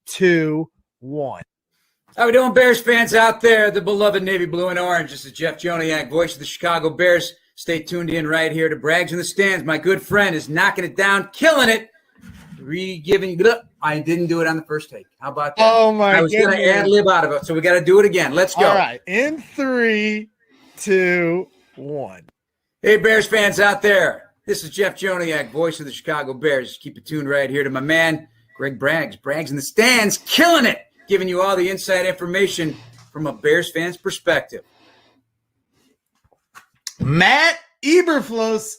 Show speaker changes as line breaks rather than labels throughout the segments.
2, 1.
How we doing, Bears fans out there? The beloved Navy Blue and Orange. This is Jeff Joniak, voice of the Chicago Bears. Stay tuned in right here to Brags in the Stands. My good friend is knocking it down, killing it. I didn't do it on the first take. How about that?
Oh, my God. I was
going to ad-lib out of it, so we got to do it again. Let's go.
All right. In 3, 2, 1.
Hey, Bears fans out there. This is Jeff Joniak, voice of the Chicago Bears. Keep it tuned right here to my man, Greg Brags. Brags in the Stands, killing it, giving you all the inside information from a Bears fan's perspective.
Matt Eberflus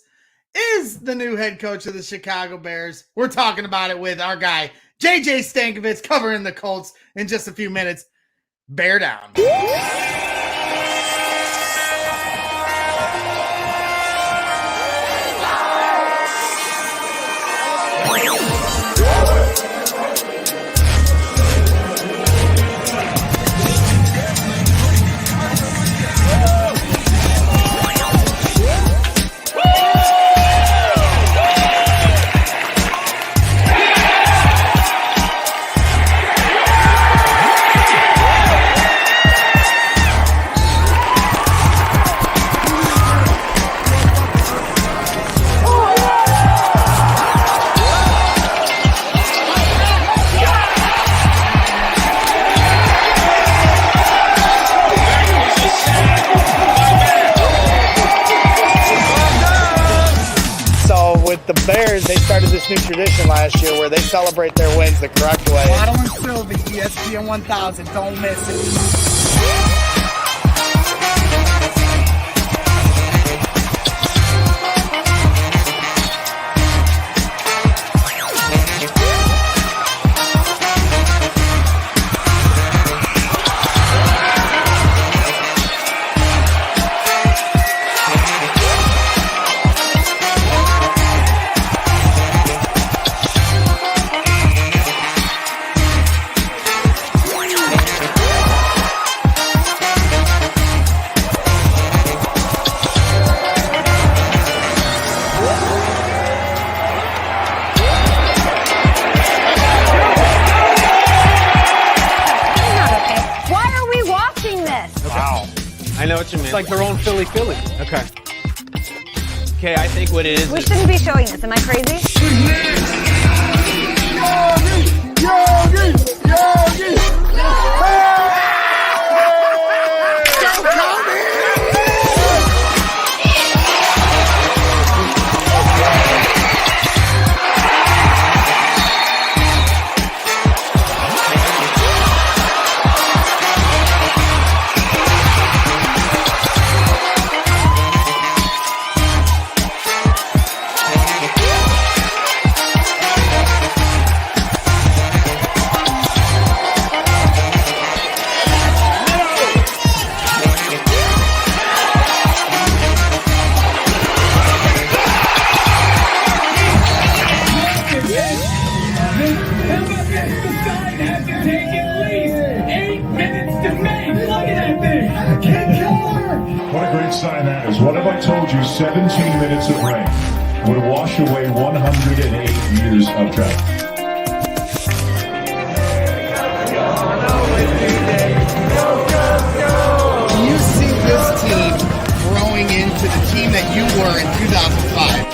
is the new head coach of the Chicago Bears. We're talking about it with our guy, JJ Stankevitz, covering the Colts in just a few minutes. Bear down. With the Bears, they started this new tradition last year where they celebrate their wins the correct way.
Waddle and Sylvie, ESPN 1000, don't miss it.
I know what you mean.
It's like their own Philly.
Okay. Okay, I think what it is.
We shouldn't be showing this. Am I crazy?
Sign that is. What have I told you? 17 minutes of rain would wash away 108 years of drought.
Do you see this team growing into the team that you were in 2005?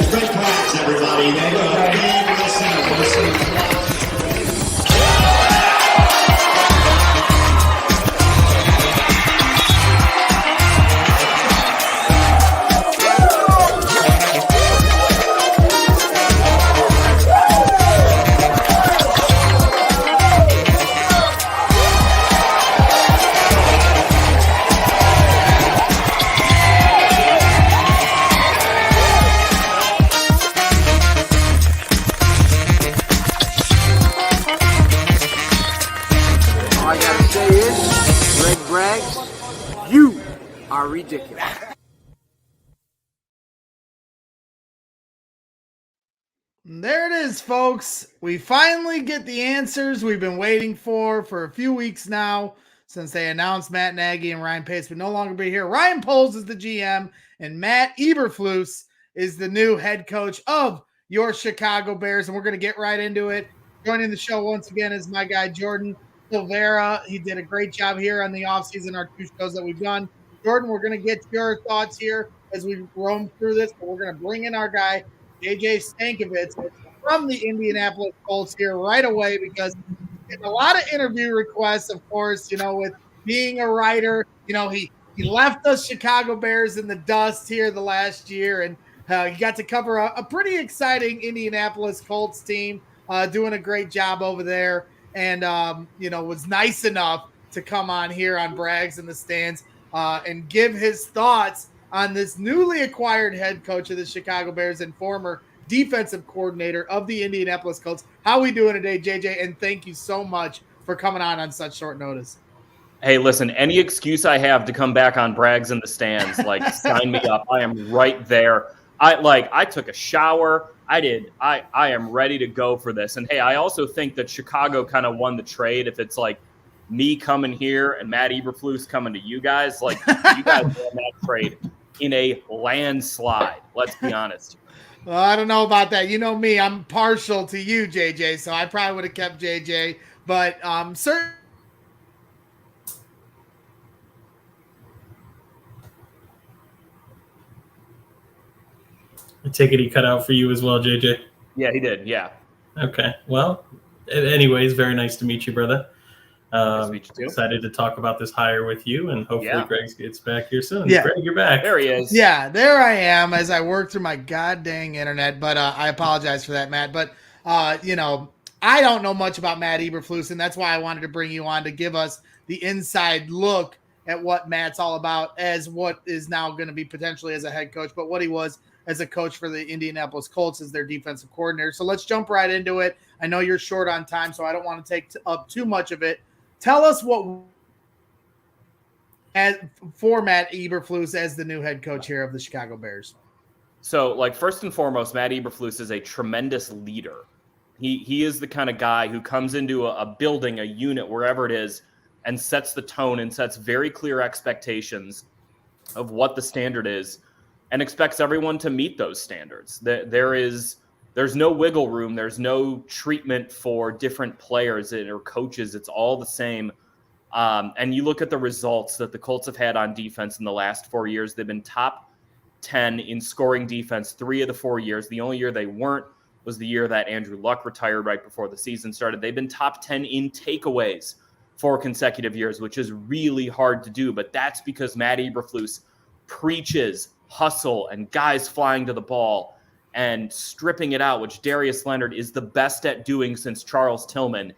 Great class, everybody.
Are ridiculous.
There it is, folks. We finally get the answers we've been waiting for a few weeks now, since they announced Matt Nagy and Ryan Pace would no longer be here. Ryan Poles is the GM, and Matt Eberflus is the new head coach of your Chicago Bears, and we're going to get right into it. Joining the show once again is my guy, Jordan Silveira. He did a great job here on the offseason, our 2 shows that we've done. Jordan, we're going to get your thoughts here as we roam through this, but we're going to bring in our guy, JJ Stankevitz from the Indianapolis Colts here right away because a lot of interview requests, of course, with being a writer. He left us Chicago Bears in the dust here the last year, and he got to cover a pretty exciting Indianapolis Colts team, doing a great job over there, and was nice enough to come on here on Brags in the Stands and give his thoughts on this newly acquired head coach of the Chicago Bears and former defensive coordinator of the Indianapolis Colts. How we doing today, JJ? And thank you so much for coming on such short notice.
Hey, listen, any excuse I have to come back on Brags in the Stands, sign me up. I am right there. I took a shower. I am ready to go for this. And hey, I also think that Chicago kind of won the trade. If it's me coming here and Matt Eberflus coming to you guys, you guys won that trade in a landslide. Let's be honest.
Well, I don't know about that. You know me, I'm partial to you, JJ, so I probably would have kept JJ. But certainly.
I take it he cut out for you as well, JJ.
Yeah, he did. Yeah.
Okay. Well, anyways, very nice to meet you, brother.
Nice to meet you too.
Excited to talk about this hire with you, and hopefully Greg gets back here soon.
Yeah.
Greg, you're back.
There he is.
Yeah, there I am as I work through my god dang internet, but I apologize for that, Matt. But, I don't know much about Matt Eberflus, and that's why I wanted to bring you on to give us the inside look at what Matt's all about as what is now going to be potentially as a head coach, but what he was as a coach for the Indianapolis Colts as their defensive coordinator. So let's jump right into it. I know you're short on time, so I don't want to take up too much of it. Tell us for Matt Eberflus as the new head coach here of the Chicago Bears.
So, first and foremost, Matt Eberflus is a tremendous leader. He is the kind of guy who comes into a building, a unit, wherever it is, and sets the tone and sets very clear expectations of what the standard is and expects everyone to meet those standards. There's no wiggle room. There's no treatment for different players or coaches. It's all the same. And you look at the results that the Colts have had on defense in the last 4 years. They've been top 10 in scoring defense 3 of the 4 years. The only year they weren't was the year that Andrew Luck retired right before the season started. They've been top 10 in takeaways 4 consecutive years, which is really hard to do. But that's because Matt Eberflus preaches hustle and guys flying to the ball and stripping it out, which Darius Leonard is the best at doing since Charles Tillman.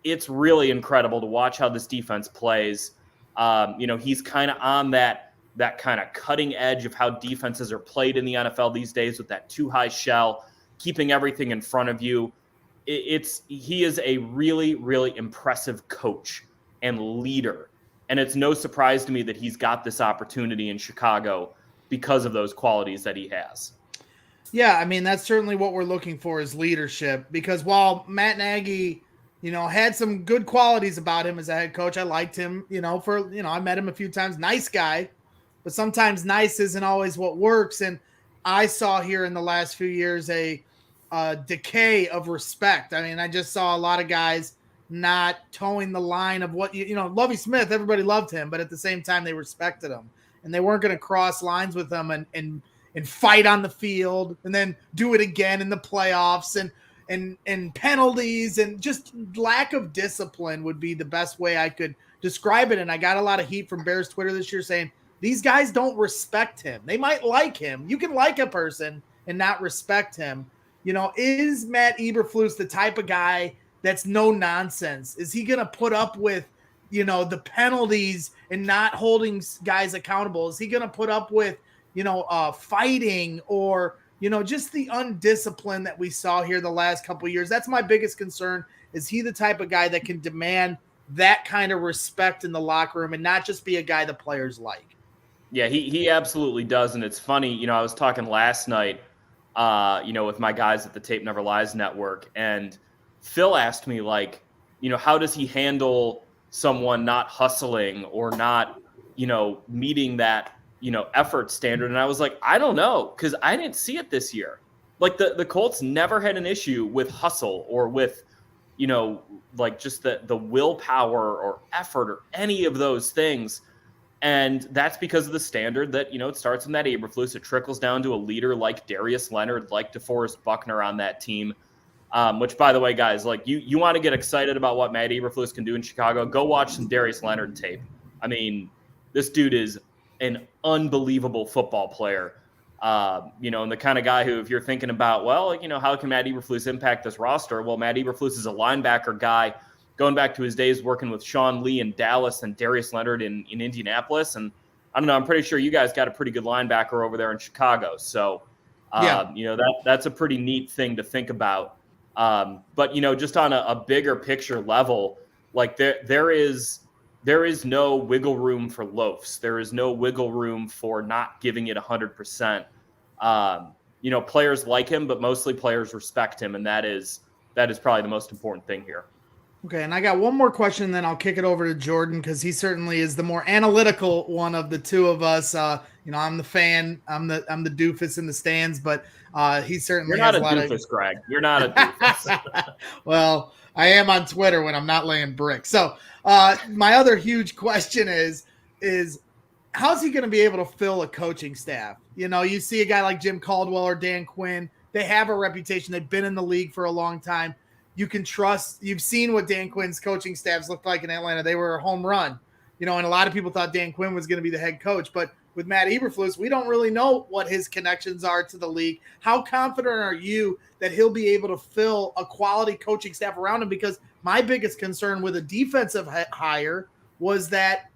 It's really incredible to watch how this defense plays. He's kind of on that kind of cutting edge of how defenses are played in the NFL these days with that too high shell, keeping everything in front of you. He is a really, really impressive coach and leader. And it's no surprise to me that he's got this opportunity in Chicago because of those qualities that he has.
Yeah, I mean, that's certainly what we're looking for is leadership, because while Matt Nagy, had some good qualities about him as a head coach, I liked him, I met him a few times, nice guy, but sometimes nice isn't always what works. And I saw here in the last few years a decay of respect. I mean, I just saw a lot of guys not towing the line of what, Lovie Smith, everybody loved him, but at the same time they respected him and they weren't going to cross lines with him and fight on the field and then do it again in the playoffs and penalties and just lack of discipline would be the best way I could describe it. And I got a lot of heat from Bears Twitter this year saying these guys don't respect him. They might like him. You can like a person and not respect him. Is Matt Eberflus the type of guy that's no nonsense? Is he going to put up with, the penalties and not holding guys accountable? Is he going to put up with, fighting or, just the undiscipline that we saw here the last couple of years? That's my biggest concern. Is he the type of guy that can demand that kind of respect in the locker room and not just be a guy the players like?
Yeah, he absolutely does. And it's funny, I was talking last night, with my guys at the Tape Never Lies Network, and Phil asked me, how does he handle someone not hustling or not, meeting that, effort standard? And I was like, I don't know, because I didn't see it this year. The Colts never had an issue with hustle or with, like just the willpower or effort or any of those things. And that's because of the standard that, it starts with Matt Eberflus. It trickles down to a leader like Darius Leonard, like DeForest Buckner on that team. Which, by the way, guys, like you want to get excited about what Matt Eberflus can do in Chicago, go watch some Darius Leonard tape. I mean, this dude is an unbelievable football player. And the kind of guy who, if you're thinking about, how can Matt Eberflus impact this roster? Well, Matt Eberflus is a linebacker guy going back to his days working with Sean Lee in Dallas and Darius Leonard in Indianapolis. And I don't know, I'm pretty sure you guys got a pretty good linebacker over there in Chicago. So, that's a pretty neat thing to think about. But, just on a bigger picture level, like there is no wiggle room for loafs. There is no wiggle room for not giving it 100%. Players like him, but mostly players respect him. And that is probably the most important thing here.
Okay, and I got one more question, and then I'll kick it over to Jordan because he certainly is the more analytical one of the two of us. I'm the fan, I'm the doofus in the stands, but he certainly
You're not
has
a
lot
doofus,
of.
Greg. You're not a doofus.
Well, I am on Twitter when I'm not laying bricks. So my other huge question is how's he going to be able to fill a coaching staff? You see a guy like Jim Caldwell or Dan Quinn. They have a reputation. They've been in the league for a long time. You can trust. You've seen what Dan Quinn's coaching staffs looked like in Atlanta. They were a home run, and a lot of people thought Dan Quinn was going to be the head coach. But with Matt Eberflus, we don't really know what his connections are to the league. How confident are you that he'll be able to fill a quality coaching staff around him? Because my biggest concern with a defensive hire was that,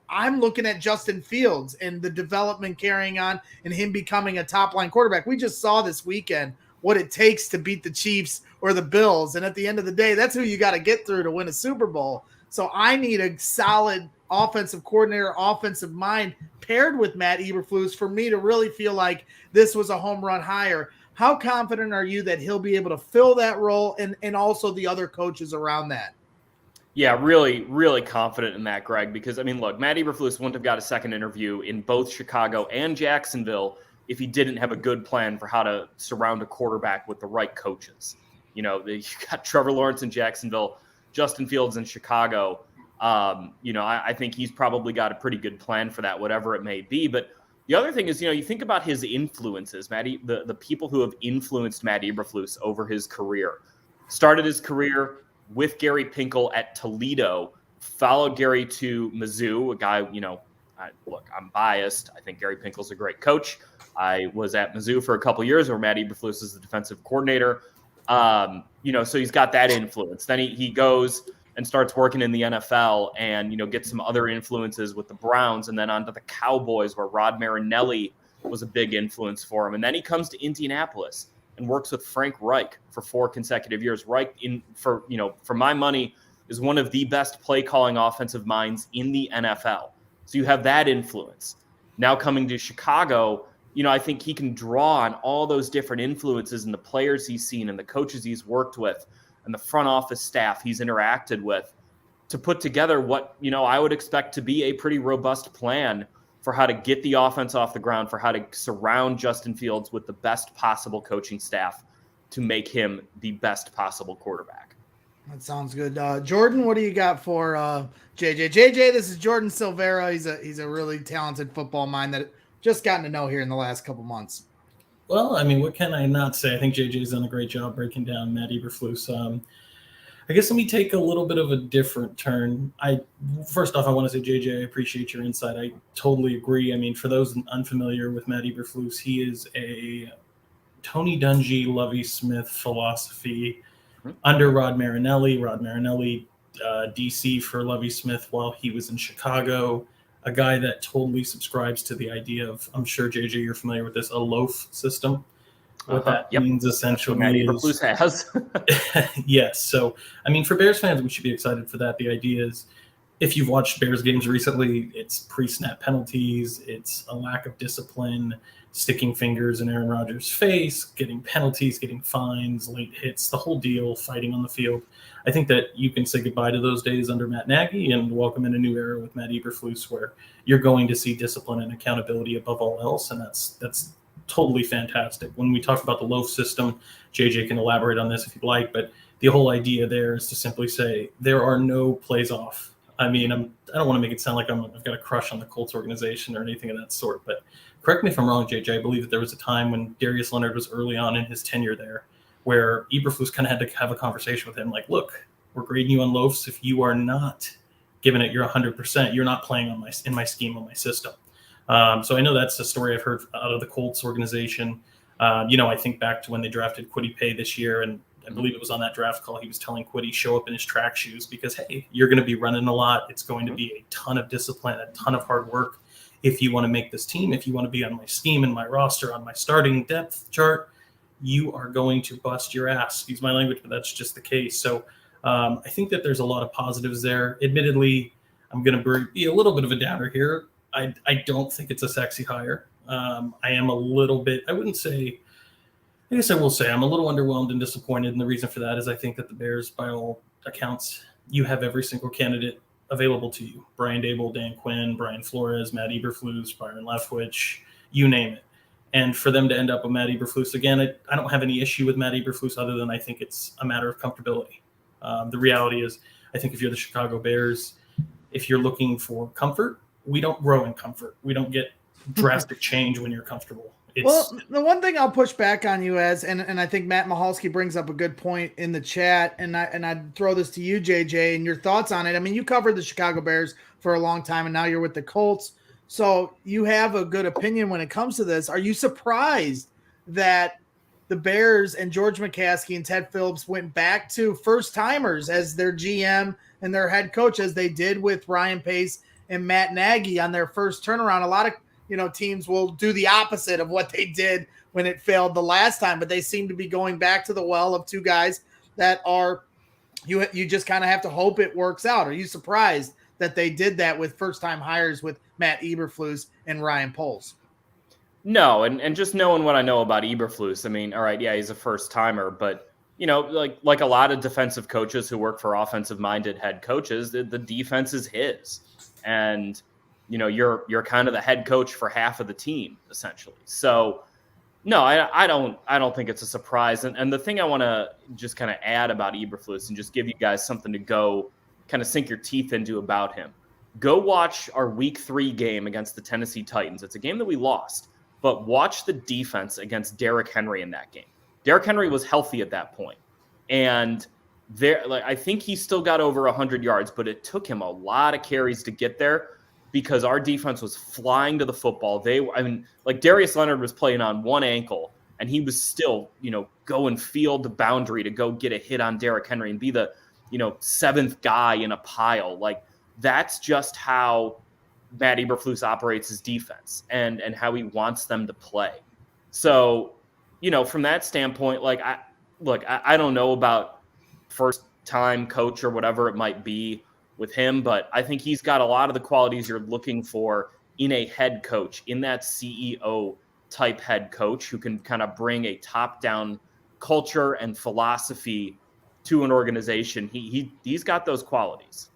I'm looking at Justin Fields and the development carrying on and him becoming a top-line quarterback. We just saw this weekend what it takes to beat the Chiefs or the Bills. And at the end of the day, that's who you got to get through to win a Super Bowl. So I need a solid offensive coordinator, offensive mind paired with Matt Eberflus for me to really feel like this was a home run hire. How confident are you that he'll be able to fill that role and also the other coaches around that?
Yeah, really, really confident in that, Greg, because, look, Matt Eberflus wouldn't have got a second interview in both Chicago and Jacksonville if he didn't have a good plan for how to surround a quarterback with the right coaches. You got Trevor Lawrence in Jacksonville, Justin Fields in Chicago. I think he's probably got a pretty good plan for that, whatever it may be. But the other thing is, you think about his influences, the people who have influenced Matt Eberflus over his career. Started his career with Gary Pinkel at Toledo, followed Gary to Mizzou, a guy, I'm biased. I think Gary Pinkel's a great coach. I was at Mizzou for a couple of years where Matt Eberflus is the defensive coordinator. So he's got that influence. Then he goes and starts working in the NFL and, gets some other influences with the Browns and then onto the Cowboys where Rod Marinelli was a big influence for him. And then he comes to Indianapolis and works with Frank Reich for 4 consecutive years. Reich, for my money, is one of the best play calling offensive minds in the NFL. So you have that influence. Now coming to Chicago, I think he can draw on all those different influences and the players he's seen and the coaches he's worked with and the front office staff he's interacted with to put together what, I would expect to be a pretty robust plan for how to get the offense off the ground, for how to surround Justin Fields with the best possible coaching staff to make him the best possible quarterback.
That sounds good. Jordan, what do you got for JJ? JJ, this is Jordan Silveira. He's a really talented football mind that just gotten to know here in the last couple months.
Well, what can I not say? I think JJ's done a great job breaking down Matt Eberflus. I guess let me take a little bit of a different turn. First off, I want to say, JJ, I appreciate your insight. I totally agree. For those unfamiliar with Matt Eberflus, he is a Tony Dungy, Lovie Smith philosophy under Rod Marinelli. Rod Marinelli, DC for Lovie Smith while he was in Chicago. A guy that totally subscribes to the idea of, I'm sure, JJ, you're familiar with this, a loaf system. What that means essentially
Matt Eberflus has.
Yes. So, for Bears fans, we should be excited for that. The idea is, if you've watched Bears games recently, it's pre-snap penalties, it's a lack of discipline, sticking fingers in Aaron Rodgers' face, getting penalties, getting fines, late hits, the whole deal, fighting on the field. I think that you can say goodbye to those days under Matt Nagy and welcome in a new era with Matt Eberflus where you're going to see discipline and accountability above all else, and that's totally fantastic. When we talk about the loaf system, JJ can elaborate on this if you'd like, but the whole idea there is to simply say there are no plays off. I mean, I don't want to make it sound like I've got a crush on the Colts organization or anything of that sort, but correct me if I'm wrong, JJ. I believe that there was a time when Darius Leonard was early on in his tenure there where Eberflus kind of had to have a conversation with him like, look, we're grading you on loafs. If you are not giving it your 100%, you're not playing in my scheme, on my system. So I know that's a story I've heard out of the Colts organization. I think back to when they drafted Kwity Paye this year, and I believe it was on that draft call, he was telling Kwity, show up in his track shoes because, hey, you're going to be running a lot. It's going to be a ton of discipline, a ton of hard work. If you want to make this team, if you want to be on my scheme and my roster, on my starting depth chart, you are going to bust your ass. Excuse my language, but that's just the case. So I think that there's a lot of positives there. Admittedly, I'm going to be a little bit of a downer here. I don't think it's a sexy hire. I am a little bit, I will say I'm a little underwhelmed and disappointed. And the reason for that is I think that the Bears, by all accounts, you have every single candidate available to you. Brian Dable, Dan Quinn, Brian Flores, Matt Eberflus, Byron Leftwich, you name it. And for them to end up with Matt Eberflus, again, I don't have any issue with Matt Eberflus other than I think it's a matter of comfortability. The reality is, I think if you're the Chicago Bears, if you're looking for comfort, we don't grow in comfort. We don't get drastic change when you're comfortable.
Well, the one thing I'll push back on you and I think Matt Mahalski brings up a good point in the chat, and I'd throw this to you, JJ, and your thoughts on it. I mean, you covered the Chicago Bears for a long time, and now you're with the Colts, so you have a good opinion when it comes to this. Are you surprised that the Bears and George McCaskey and Ted Phillips went back to first-timers as their GM and their head coach, as they did with Ryan Pace and Matt Nagy on their first turnaround? A lot of teams will do the opposite of what they did when it failed the last time, but they seem to be going back to the well of two guys that are, you just kind of have to hope it works out. Are you surprised that they did that with first-time hires with Matt Eberflus and Ryan Poles?
No, and just knowing what I know about Eberflus, I mean, all right, yeah, he's a first-timer, but, like a lot of defensive coaches who work for offensive-minded head coaches, the defense is his. And you're kind of the head coach for half of the team, essentially. So, no, I don't think it's a surprise. And the thing I want to just kind of add about Eberflus and just give you guys something to go kind of sink your teeth into about him. Go watch our Week 3 game against the Tennessee Titans. It's a game that we lost, but watch the defense against Derrick Henry in that game. Derrick Henry was healthy at that point, and I think he still got over 100 yards, but it took him a lot of carries to get there because our defense was flying to the football. Darius Leonard was playing on one ankle, and he was still, go and field the boundary to go get a hit on Derrick Henry and be the, seventh guy in a pile. Like, that's just how Matt Eberflus operates his defense and how he wants them to play. So, from that standpoint, I don't know about first-time coach or whatever it might be with him, but I think he's got a lot of the qualities you're looking for in a head coach, in that CEO-type head coach who can kind of bring a top-down culture and philosophy to an organization. He's got those qualities.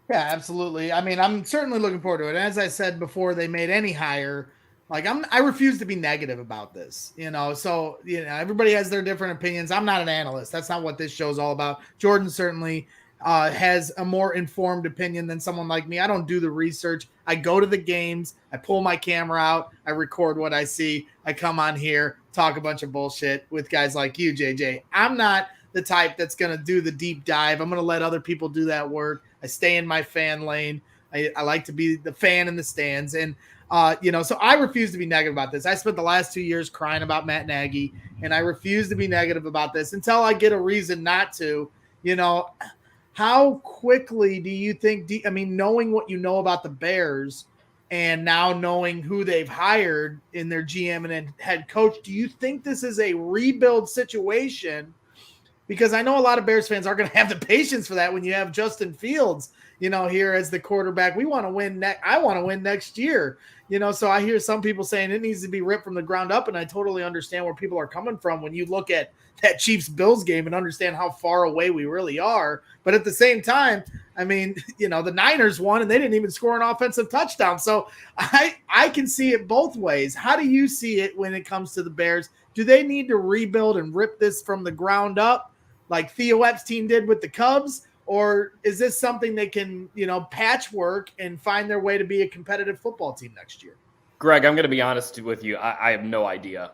Yeah, absolutely. I mean, I'm certainly looking forward to it. As I said before they made any hire, I refuse to be negative about this, so, everybody has their different opinions. I'm not an analyst. That's not what this show is all about. Jordan certainly has a more informed opinion than someone like me. I don't do the research. I go to the games. I pull my camera out. I record what I see. I come on here, talk a bunch of bullshit with guys like you, JJ. I'm not the type that's going to do the deep dive. I'm going to let other people do that work. I stay in my fan lane. I like to be the fan in the stands. And, so I refuse to be negative about this. I spent the last 2 years crying about Matt Nagy, and I refuse to be negative about this until I get a reason not to. How quickly do you think, knowing what you know about the Bears and now knowing who they've hired in their GM and head coach, do you think this is a rebuild situation? Because I know a lot of Bears fans aren't going to have the patience for that when you have Justin Fields, here as the quarterback. We want to win I want to win next year. So I hear some people saying it needs to be ripped from the ground up, and I totally understand where people are coming from when you look at that Chiefs-Bills game and understand how far away we really are. But at the same time, the Niners won, and they didn't even score an offensive touchdown. So I can see it both ways. How do you see it when it comes to the Bears? Do they need to rebuild and rip this from the ground up? like Theo Epstein did with the Cubs? Or is this something they can, patchwork and find their way to be a competitive football team next year?
Greg, I'm going to be honest with you. I have no idea.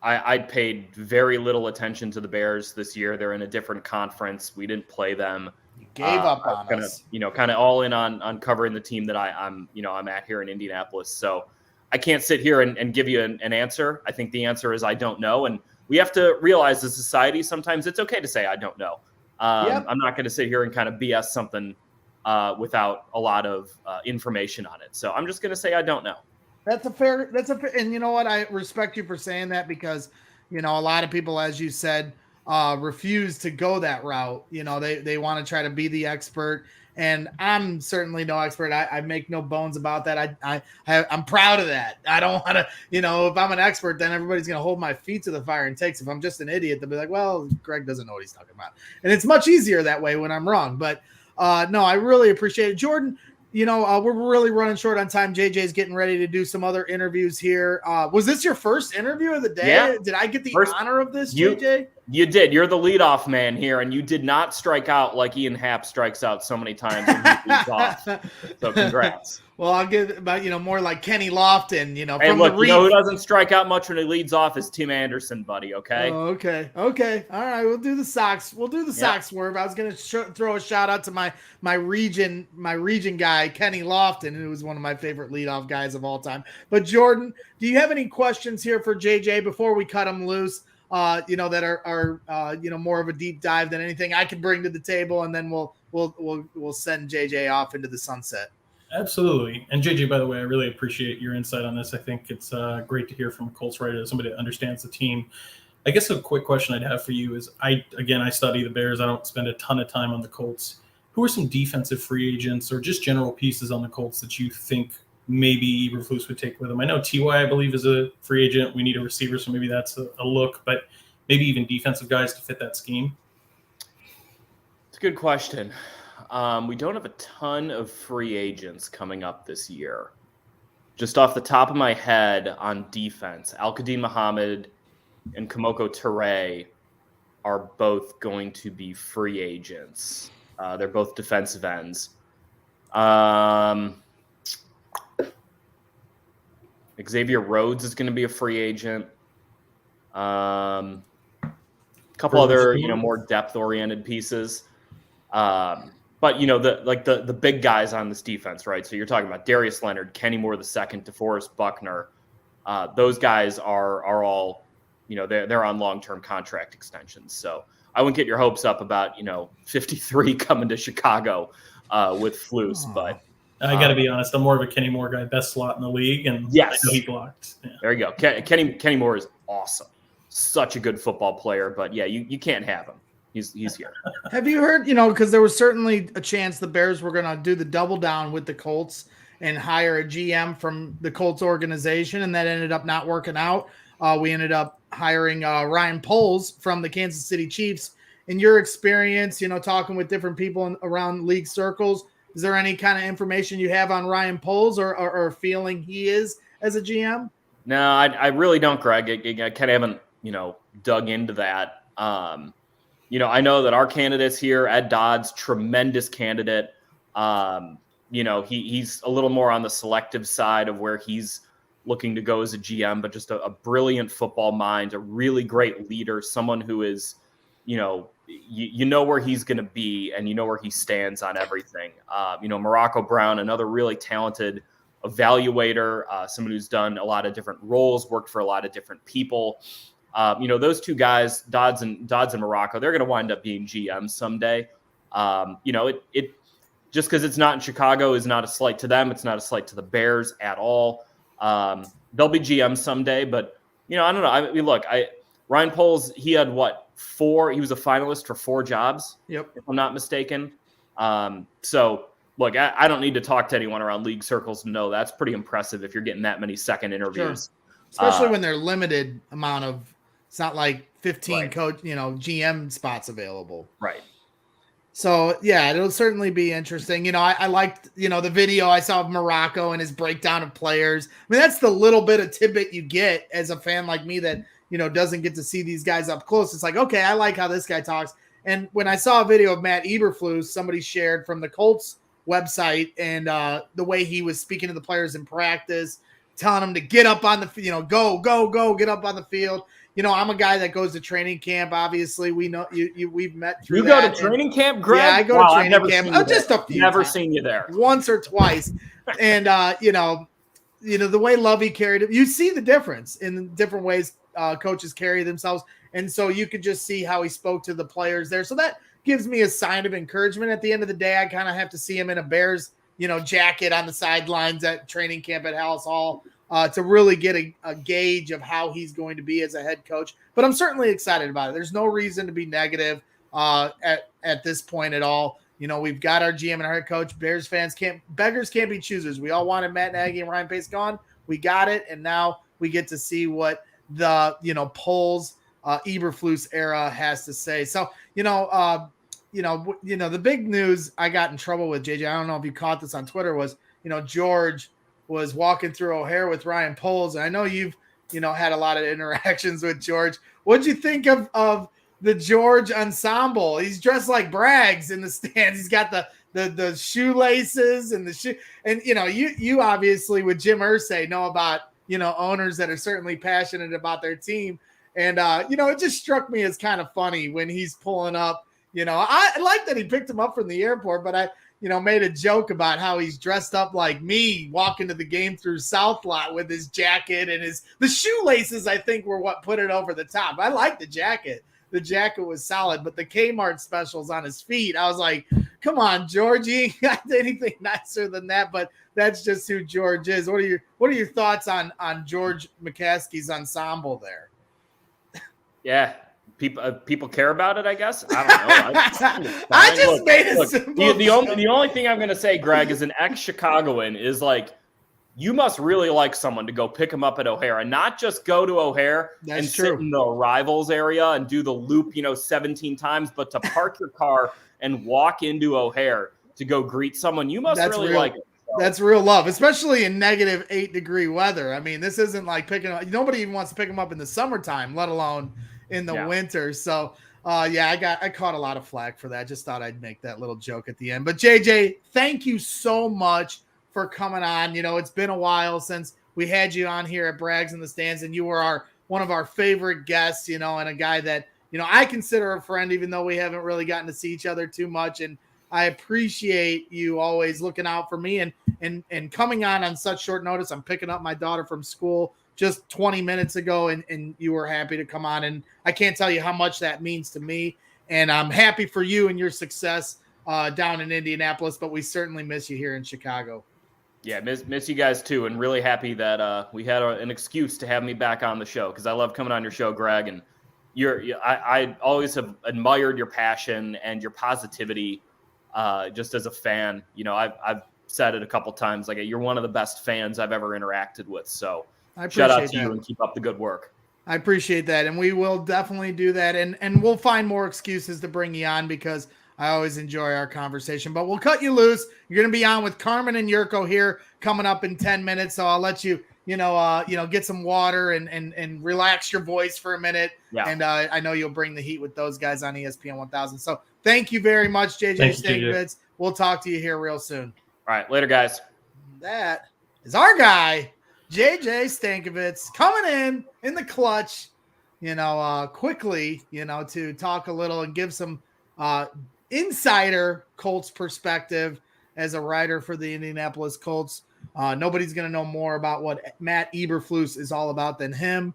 I paid very little attention to the Bears this year. They're in a different conference. We didn't play them.
You gave up on us.
Kind of all in on covering the team that I'm at here in Indianapolis. So I can't sit here and give you an answer. I think the answer is I don't know. And we have to realize as a society, sometimes it's okay to say I don't know. I'm not going to sit here and kind of BS something without a lot of information on it. So I'm just going to say I don't know.
That's a fair, and you know what? I respect you for saying that because, a lot of people, as you said, refuse to go that route. They want to try to be the expert, and I'm certainly no expert. I make no bones about that. I'm proud of that. I don't want to, if I'm an expert, then everybody's going to hold my feet to the fire and takes. If I'm just an idiot, they'll be like, well, Greg doesn't know what he's talking about. And it's much easier that way when I'm wrong. But no, I really appreciate it. Jordan, we're really running short on time. JJ's getting ready to do some other interviews here. Was this your first interview of the day?
Yeah.
Did I get the honor of this, JJ?
You did. You're the leadoff man here, and you did not strike out like Ian Happ strikes out so many times when he leads off. So congrats.
Well, I'll give about more like Kenny Lofton.
Hey,
from
look,
the
who doesn't strike out much when he leads off is Tim Anderson, buddy. Okay.
Oh, okay. All right. We'll do the Sox. We'll do the Sox swerve. I was gonna throw a shout out to my region guy Kenny Lofton, who was one of my favorite leadoff guys of all time. But Jordan, do you have any questions here for JJ before we cut him loose? That are more of a deep dive than anything I can bring to the table, and then we'll send JJ off into the sunset.
Absolutely. And JJ, by the way, I really appreciate your insight on this. I think it's great to hear from a Colts writer, somebody that understands the team. I guess a quick question I'd have for you is, I study the Bears. I don't spend a ton of time on the Colts. Who are some defensive free agents or just general pieces on the Colts that you think maybe Eberflus would take with him? I know T.Y., I believe, is a free agent. We need a receiver, so maybe that's a look. But maybe even defensive guys to fit that scheme?
It's a good question. We don't have a ton of free agents coming up this year. Just off the top of my head on defense, Al-Qadim Muhammad and Kamoko Toure are both going to be free agents. They're both defensive ends. Xavier Rhodes is going to be a free agent. A couple other, more depth-oriented pieces. But the big guys on this defense, right? So you're talking about Darius Leonard, Kenny Moore II, DeForest Buckner. Those guys are all, they're on long-term contract extensions. So I wouldn't get your hopes up about 53 coming to Chicago with Flus. But
I got to be honest, I'm more of a Kenny Moore guy, best slot in the league, and
yes,
I know he blocked. Yeah.
There you go. Kenny Moore is awesome, such a good football player. But yeah, you can't have him. He's here.
Have you heard, because there was certainly a chance the Bears were going to do the double down with the Colts and hire a GM from the Colts organization, and that ended up not working out. We ended up hiring Ryan Poles from the Kansas City Chiefs. In your experience, talking with different people around league circles, is there any kind of information you have on Ryan Poles or feeling he is as a GM?
No, I really don't, Greg. I kind of haven't, dug into that. I know that our candidates here, Ed Dodds, tremendous candidate. He's a little more on the selective side of where he's looking to go as a GM, but just a brilliant football mind, a really great leader, someone who is, you know where he's going to be and you know where he stands on everything. Morocco Brown, another really talented evaluator, someone who's done a lot of different roles, worked for a lot of different people. Those two guys, Dodds and Morocco, they're going to wind up being GMs someday. It just because it's not in Chicago is not a slight to them. It's not a slight to the Bears at all. They'll be GMs someday, but I don't know. Ryan Poles, he had four? He was a finalist for 4 jobs. Yep. If I'm not mistaken. So look, I don't need to talk to anyone around league circles to know that's pretty impressive if you're getting that many second interviews.
Sure. Especially when they're limited amount of, it's not like 15 right. coach, GM spots available.
Right.
So yeah, it'll certainly be interesting. I liked, the video I saw of Morocco and his breakdown of players. I mean, that's the little bit of tidbit you get as a fan like me that, doesn't get to see these guys up close. It's like, okay, I like how this guy talks. And when I saw a video of Matt Eberflus, somebody shared from the Colts website, and the way he was speaking to the players in practice, telling them to get up on the, go, get up on the field. I'm a guy that goes to training camp. Obviously, we know we've met through
that. You go to training camp, Greg?
Yeah, I go to training camp. Just a few
Never
times.
Seen you there.
Once or twice. And, the way Lovey carried it, you see the difference in the different ways coaches carry themselves. And so you could just see how he spoke to the players there. So that gives me a sign of encouragement. At the end of the day, I kind of have to see him in a Bears, jacket on the sidelines at training camp at Hallis Hall to really get a gauge of how he's going to be as a head coach. But I'm certainly excited about it. There's no reason to be negative at this point at all. We've got our GM and our head coach. Bears fans beggars can't be choosers. We all wanted Matt Nagy and Ryan Pace gone. We got it. And now we get to see what the, Poles Eberflus era has to say. So, the big news I got in trouble with, JJ, I don't know if you caught this on Twitter, was, George was walking through O'Hare with Ryan Poles. And I know you've, had a lot of interactions with George. What'd you think of the George ensemble? He's dressed like Braggs in the stands. He's got the shoelaces and the shoe. And, you obviously with Jim Irsay know about, owners that are certainly passionate about their team. And, it just struck me as kind of funny when he's pulling up. I like that he picked him up from the airport, but I, made a joke about how he's dressed up like me walking to the game through South Lot with his jacket and the shoelaces, I think, were what put it over the top. I like the jacket. The jacket was solid, but the Kmart specials on his feet, I was like, come on, George, you ain't got anything nicer than that, but that's just who George is. What are your thoughts on George McCaskey's ensemble there?
Yeah. People care about it, I guess. I don't know.
I just made it simple.
The only thing I'm going to say, Greg, as an ex-Chicagoan, is like, you must really like someone to go pick him up at O'Hare, and not just go to O'Hare sit in the arrivals area and do the loop, 17 times, but to park your car and walk into O'Hare to go greet someone. You must really like it.
That's real love, especially in negative 8-degree weather. I mean, this isn't like picking up. Nobody even wants to pick him up in the summertime, let alone in the winter. So, I caught a lot of flack for that. Just thought I'd make that little joke at the end. But JJ, thank you so much for coming on. It's been a while since we had you on here at Braggs in the Stands, and you were one of our favorite guests, and a guy that, I consider a friend, even though we haven't really gotten to see each other too much. And I appreciate you always looking out for me and coming on such short notice. I'm picking up my daughter from school just 20 minutes ago, and you were happy to come on. And I can't tell you how much that means to me. And I'm happy for you and your success down in Indianapolis, but we certainly miss you here in Chicago.
Yeah, miss you guys too, and really happy that we had an excuse to have me back on the show, because I love coming on your show, Greg. And I always have admired your passion and your positivity, just as a fan. I've said it a couple times, like, you're one of the best fans I've ever interacted with. So shout out to you, and keep up the good work.
I appreciate that, and we will definitely do that, and we'll find more excuses to bring you on, because I always enjoy our conversation. But we'll cut you loose. You're going to be on with Carmen and Yurko here coming up in 10 minutes. So I'll let you, get some water and relax your voice for a minute. Yeah. And I know you'll bring the heat with those guys on ESPN 1000. So thank you very much, JJ Stankevitz. We'll talk to you here real soon.
All right. Later, guys.
That is our guy, JJ Stankevitz, coming in the clutch, quickly, to talk a little and give some insider Colts perspective as a writer for the Indianapolis Colts. Nobody's going to know more about what Matt Eberflus is all about than him.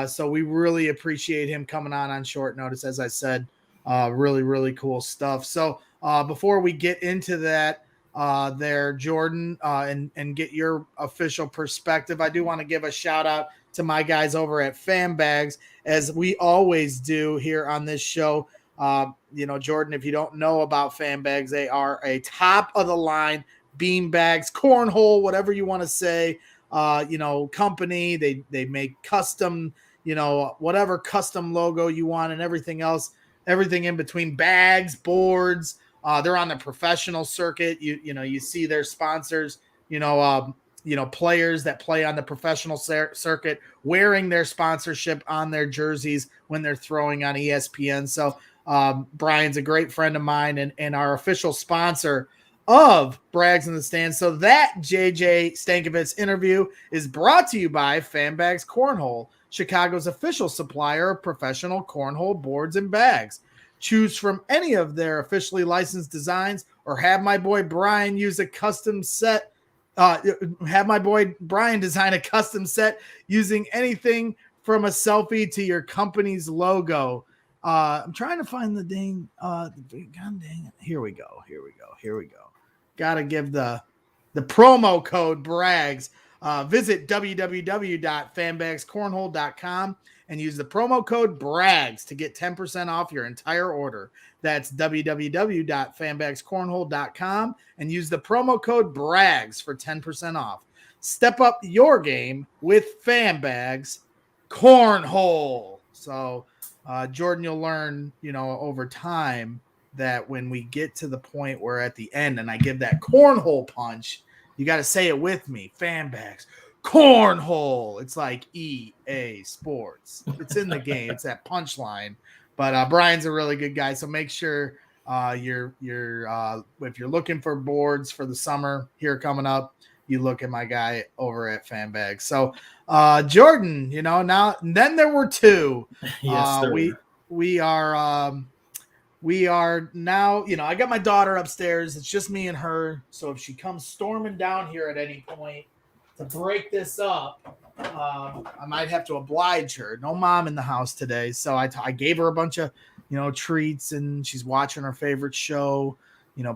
So we really appreciate him coming on short notice. As I said, really, really cool stuff. So before we get into that there, Jordan, and get your official perspective, I do want to give a shout out to my guys over at Fan Bags, as we always do here on this show. Jordan, if you don't know about Fan Bags, they are a top of the line bean bags, cornhole, whatever you want to say, company. They make custom, whatever custom logo you want, and everything else, everything in between, bags, boards. They're on the professional circuit. You see their sponsors, players that play on the professional circuit wearing their sponsorship on their jerseys when they're throwing on ESPN. So Brian's a great friend of mine and our official sponsor of Brags in the Stands. So that JJ Stankevitz interview is brought to you by Fanbags Cornhole, Chicago's official supplier of professional cornhole boards and bags. Choose from any of their officially licensed designs or have my boy Brian use a custom set. Have my boy Brian design a custom set using anything from a selfie to your company's logo. I'm trying to find the dang. God dang it. Here we go. Got to give the promo code BRAGS. Visit www.fanbagscornhole.com and use the promo code BRAGS to get 10% off your entire order. That's www.fanbagscornhole.com and use the promo code BRAGS for 10% off. Step up your game with Fanbags Cornhole. So, Jordan, you'll learn, over time that when we get to the point where at the end and I give that cornhole punch, you got to say it with me. Fanbags Cornhole. It's like EA Sports. It's in the game. It's that punchline. But Brian's a really good guy, so make sure you're if you're looking for boards for the summer here coming up, you look at my guy over at Fanbags. So Jordan, now and then there were two.
Yes,
we are now, I got my daughter upstairs. It's just me and her. So if she comes storming down here at any point to break this up, I might have to oblige her. No mom in the house today. So I gave her a bunch of, treats, and she's watching her favorite show,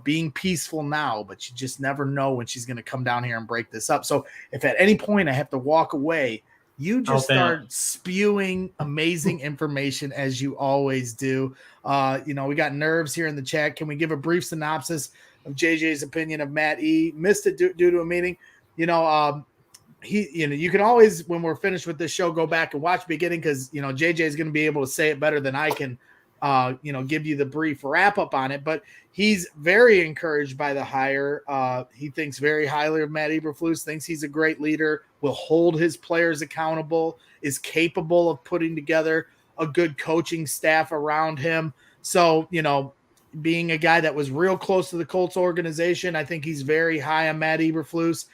being peaceful now, but you just never know when she's going to come down here and break this up. So if at any point I have to walk away, you just start spewing amazing information as you always do. We got Nerves here in the chat. Can we give a brief synopsis of JJ's opinion of Matt E? Missed it due to a meeting. You can always, when we're finished with this show, go back and watch the beginning because, JJ is going to be able to say it better than I can, give you the brief wrap up on it. But he's very encouraged by the hire. He thinks very highly of Matt Eberflus, thinks he's a great leader, will hold his players accountable, is capable of putting together a good coaching staff around him. So, being a guy that was real close to the Colts organization, I think he's very high on Matt Eberflus.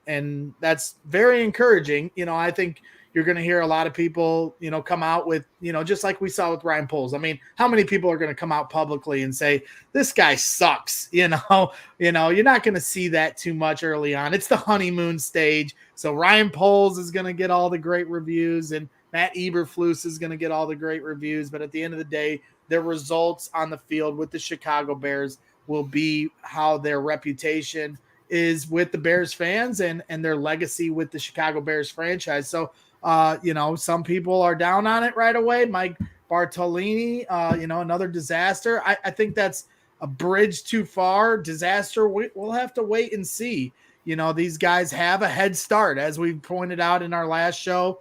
And that's very encouraging. I think you're going to hear a lot of people, come out with, just like we saw with Ryan Poles. I mean, how many people are going to come out publicly and say, this guy sucks? You're not going to see that too much early on. It's the honeymoon stage. So Ryan Poles is going to get all the great reviews and Matt Eberflus is going to get all the great reviews. But at the end of the day, their results on the field with the Chicago Bears will be how their reputation is with the Bears fans and their legacy with the Chicago Bears franchise. So, some people are down on it right away. Mike Bartolini, another disaster. I think that's a bridge too far. Disaster, we'll have to wait and see. These guys have a head start, as we pointed out in our last show.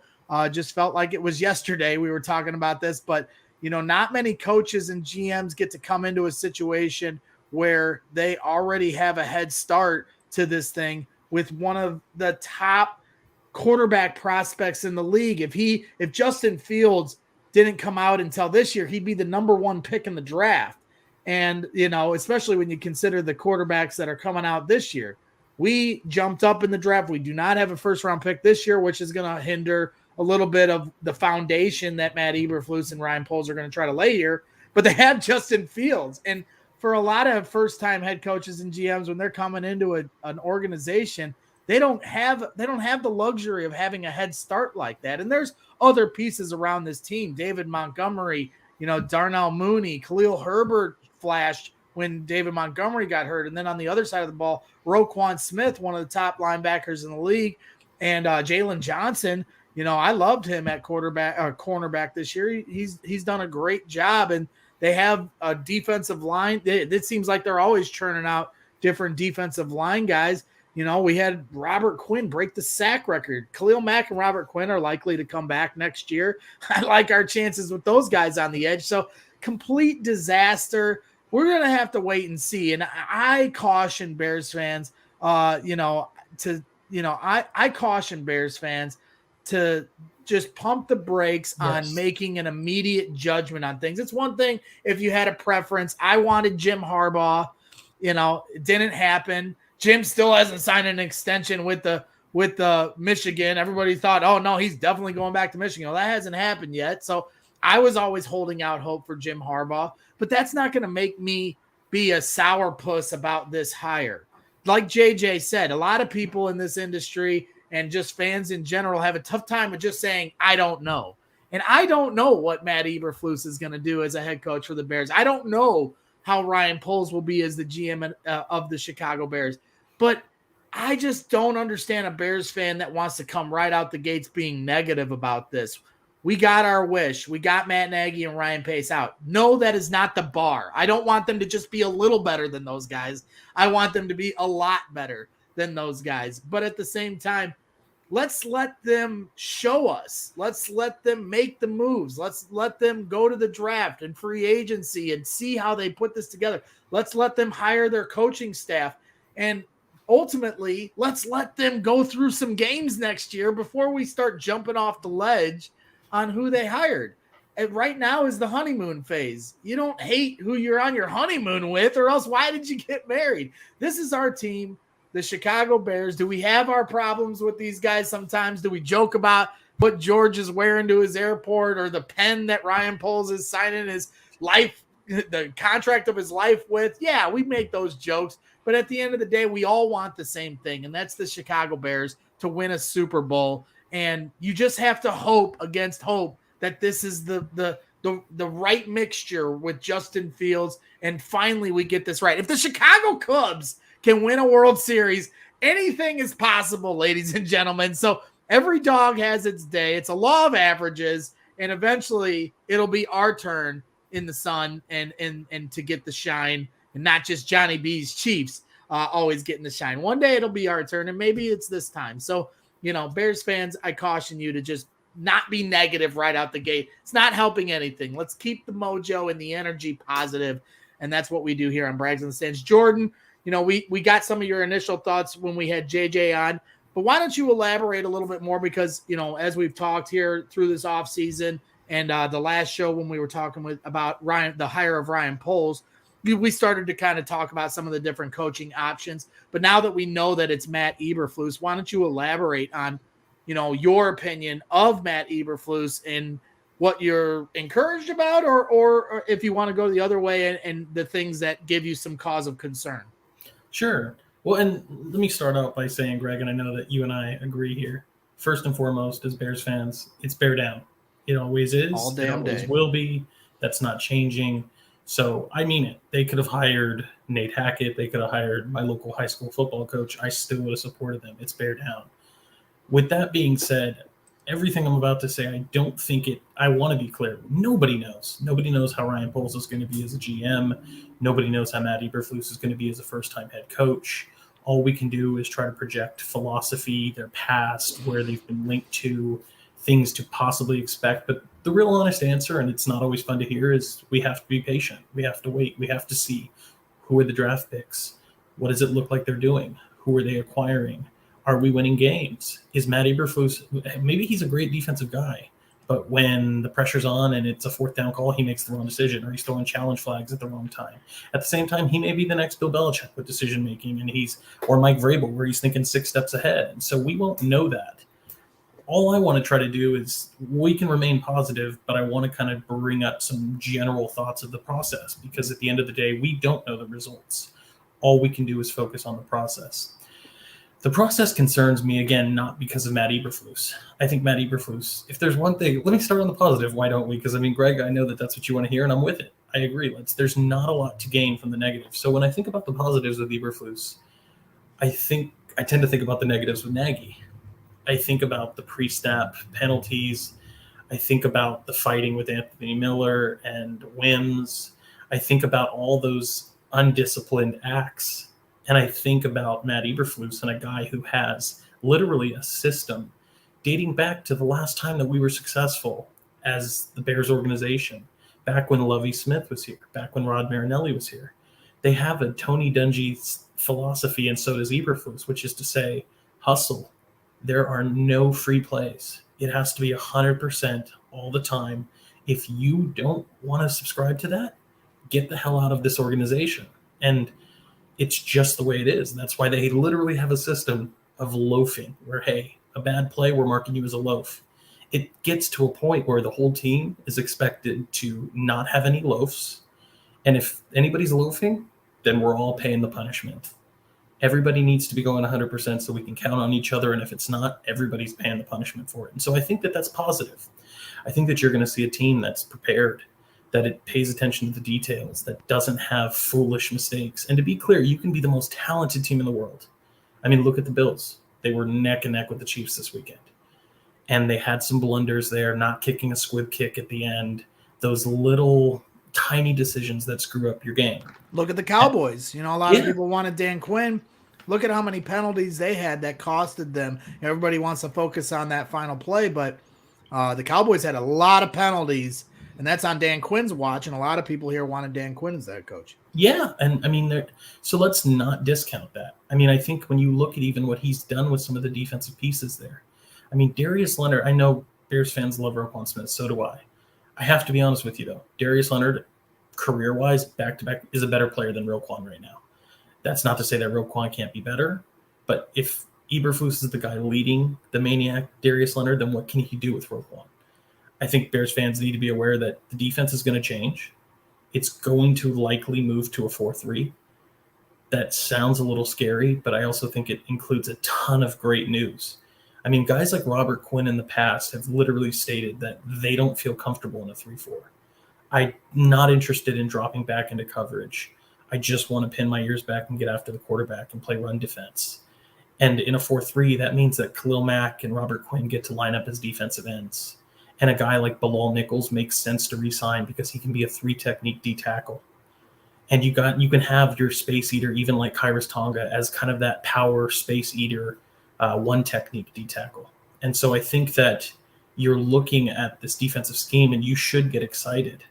Just felt like it was yesterday we were talking about this, but, not many coaches and GMs get to come into a situation where they already have a head start to this thing with one of the top quarterback prospects in the league. If Justin Fields didn't come out until this year, he'd be the number one pick in the draft. And, especially when you consider the quarterbacks that are coming out this year, we jumped up in the draft. We do not have a first round pick this year, which is going to hinder a little bit of the foundation that Matt Eberflus and Ryan Poles are going to try to lay here, but they have Justin Fields. And for a lot of first-time head coaches and GMs, when they're coming into an organization, they don't have the luxury of having a head start like that. And there's other pieces around this team. David Montgomery, Darnell Mooney, Khalil Herbert flashed when David Montgomery got hurt. And then on the other side of the ball, Roquan Smith, one of the top linebackers in the league, and Jalen Johnson. I loved him at cornerback this year. He's done a great job, and they have a defensive line. It seems like they're always churning out different defensive line guys. We had Robert Quinn break the sack record. Khalil Mack and Robert Quinn are likely to come back next year. I like our chances with those guys on the edge. So complete disaster. We're going to have to wait and see. And I caution Bears fans, to I caution Bears fans to just pump the brakes on making an immediate judgment on things. It's one thing if you had a preference. I wanted Jim Harbaugh, it didn't happen. Jim still hasn't signed an extension with the Michigan. Everybody thought, oh no, he's definitely going back to Michigan. Well, that hasn't happened yet. So I was always holding out hope for Jim Harbaugh, but that's not going to make me be a sourpuss about this hire. Like JJ said, a lot of people in this industry and just fans in general have a tough time of just saying, I don't know. And I don't know what Matt Eberflus is going to do as a head coach for the Bears. I don't know how Ryan Poles will be as the GM of the Chicago Bears. But I just don't understand a Bears fan that wants to come right out the gates being negative about this. We got our wish. We got Matt Nagy and Ryan Pace out. No, that is not the bar. I don't want them to just be a little better than those guys. I want them to be a lot better than those guys. But at the same time, let's let them show us. Let's let them make the moves. Let's let them go to the draft and free agency and see how they put this together. Let's let them hire their coaching staff. And ultimately, let's let them go through some games next year before we start jumping off the ledge on who they hired. And right now is the honeymoon phase. You don't hate who you're on your honeymoon with, or else why did you get married? This is our team, the Chicago Bears. Do we have our problems with these guys sometimes? Do we joke about what George is wearing to his airport or the pen that Ryan Poles is signing his life, the contract of his life with? Yeah, we make those jokes. But at the end of the day, we all want the same thing, and that's the Chicago Bears to win a Super Bowl. And you just have to hope against hope that this is the right mixture with Justin Fields, and finally we get this right. If the Chicago Cubs can win a World Series, anything is possible, ladies and gentlemen. So every dog has its day. It's a law of averages, and eventually it'll be our turn in the sun and to get the shine, and not just Johnny B's Chiefs always getting the shine. One day it'll be our turn, and maybe it's this time. So, Bears fans, I caution you to just not be negative right out the gate. It's not helping anything. Let's keep the mojo and the energy positive, and that's what we do here on Brags on the Stands. Jordan, we got some of your initial thoughts when we had JJ on, but why don't you elaborate a little bit more? Because, as we've talked here through this offseason and the last show when we were talking about the hire of Ryan Poles, we started to kind of talk about some of the different coaching options. But now that we know that it's Matt Eberflus, why don't you elaborate on, your opinion of Matt Eberflus and what you're encouraged about, or if you want to go the other way and the things that give you some cause of concern.
Sure. Well, and let me start out by saying, Greg, and I know that you and I agree here, first and foremost, as Bears fans, it's bear down. It always is.
All damn day.
It always will be. That's not changing. So I mean it. They could have hired Nate Hackett. They could have hired my local high school football coach. I still would have supported them. It's bear down. With that being said, everything I'm about to say, I don't think it – I want to be clear. Nobody knows. Nobody knows how Ryan Poles is going to be as a GM. Nobody knows how Matt Eberflus is going to be as a first-time head coach. All we can do is try to project philosophy, their past, where they've been linked to, things to possibly expect. But the real honest answer, and it's not always fun to hear, is we have to be patient. We have to wait. We have to see who are the draft picks. What does it look like they're doing? Who are they acquiring? Are we winning games? Is Matt Eberflus, maybe he's a great defensive guy, but when the pressure's on and it's a fourth down call, he makes the wrong decision, or he's throwing challenge flags at the wrong time. At the same time, he may be the next Bill Belichick with decision making, and or Mike Vrabel, where he's thinking 6 steps ahead. And so we won't know that. All I want to try to do is we can remain positive, but I want to kind of bring up some general thoughts of the process, because at the end of the day, we don't know the results. All we can do is focus on the process. The process concerns me, again, not because of Matt Eberflus. I think Matt Eberflus, if there's one thing, let me start on the positive. Why don't we? Because, Greg, I know that that's what you want to hear, and I'm with it. I agree. There's not a lot to gain from the negative. So when I think about the positives with Eberflus, I tend to think about the negatives with Nagy. I think about the pre-snap penalties. I think about the fighting with Anthony Miller and Wims. I think about all those undisciplined acts. And I think about Matt Eberflus and a guy who has literally a system dating back to the last time that we were successful as the Bears organization, back when Lovie Smith was here, back when Rod Marinelli was here. They have a Tony Dungy philosophy, and so does Eberflus, which is to say, hustle. There are no free plays. It has to be 100% all the time. If you don't want to subscribe to that, get the hell out of this organization. And it's just the way it is. That's why they literally have a system of loafing where, hey, a bad play, we're marking you as a loaf. It gets to a point where the whole team is expected to not have any loafs. And if anybody's loafing, then we're all paying the punishment. Everybody needs to be going 100% so we can count on each other. And if it's not, everybody's paying the punishment for it. And so I think that that's positive. I think that you're going to see a team that's prepared, that it pays attention to the details, that doesn't have foolish mistakes. And to be clear, you can be the most talented team in the world. I mean, look at the Bills. They were neck and neck with the Chiefs this weekend. And they had some blunders there, not kicking a squib kick at the end, those little tiny decisions that screw up your game.
Look at the Cowboys. You know, a lot of people wanted Dan Quinn. Look at how many penalties they had that costed them. Everybody wants to focus on that final play, but the Cowboys had a lot of penalties, and that's on Dan Quinn's watch, and a lot of people here wanted Dan Quinn as that coach.
Yeah, and I mean, so let's not discount that. I mean, I think when you look at even what he's done with some of the defensive pieces there, I mean, Darius Leonard, I know Bears fans love Roquan Smith, so do I. I have to be honest with you, though. Darius Leonard, career-wise, back-to-back, is a better player than Roquan right now. That's not to say that Roquan can't be better, but if Eberflus is the guy leading the maniac, Darius Leonard, then what can he do with Roquan? I think Bears fans need to be aware that the defense is going to change. It's going to likely move to a 4-3. That sounds a little scary, but I also think it includes a ton of great news. I mean, guys like Robert Quinn in the past have literally stated that they don't feel comfortable in a 3-4. I'm not interested in dropping back into coverage. I just want to pin my ears back and get after the quarterback and play run defense. And in a 4-3, that means that Khalil Mack and Robert Quinn get to line up as defensive ends. And a guy like Bilal Nichols makes sense to re-sign because he can be a 3-technique D tackle. And you can have your space eater, even like Kairos Tonga, as kind of that power space eater 1-technique D tackle. And so I think that you're looking at this defensive scheme and you should get excited.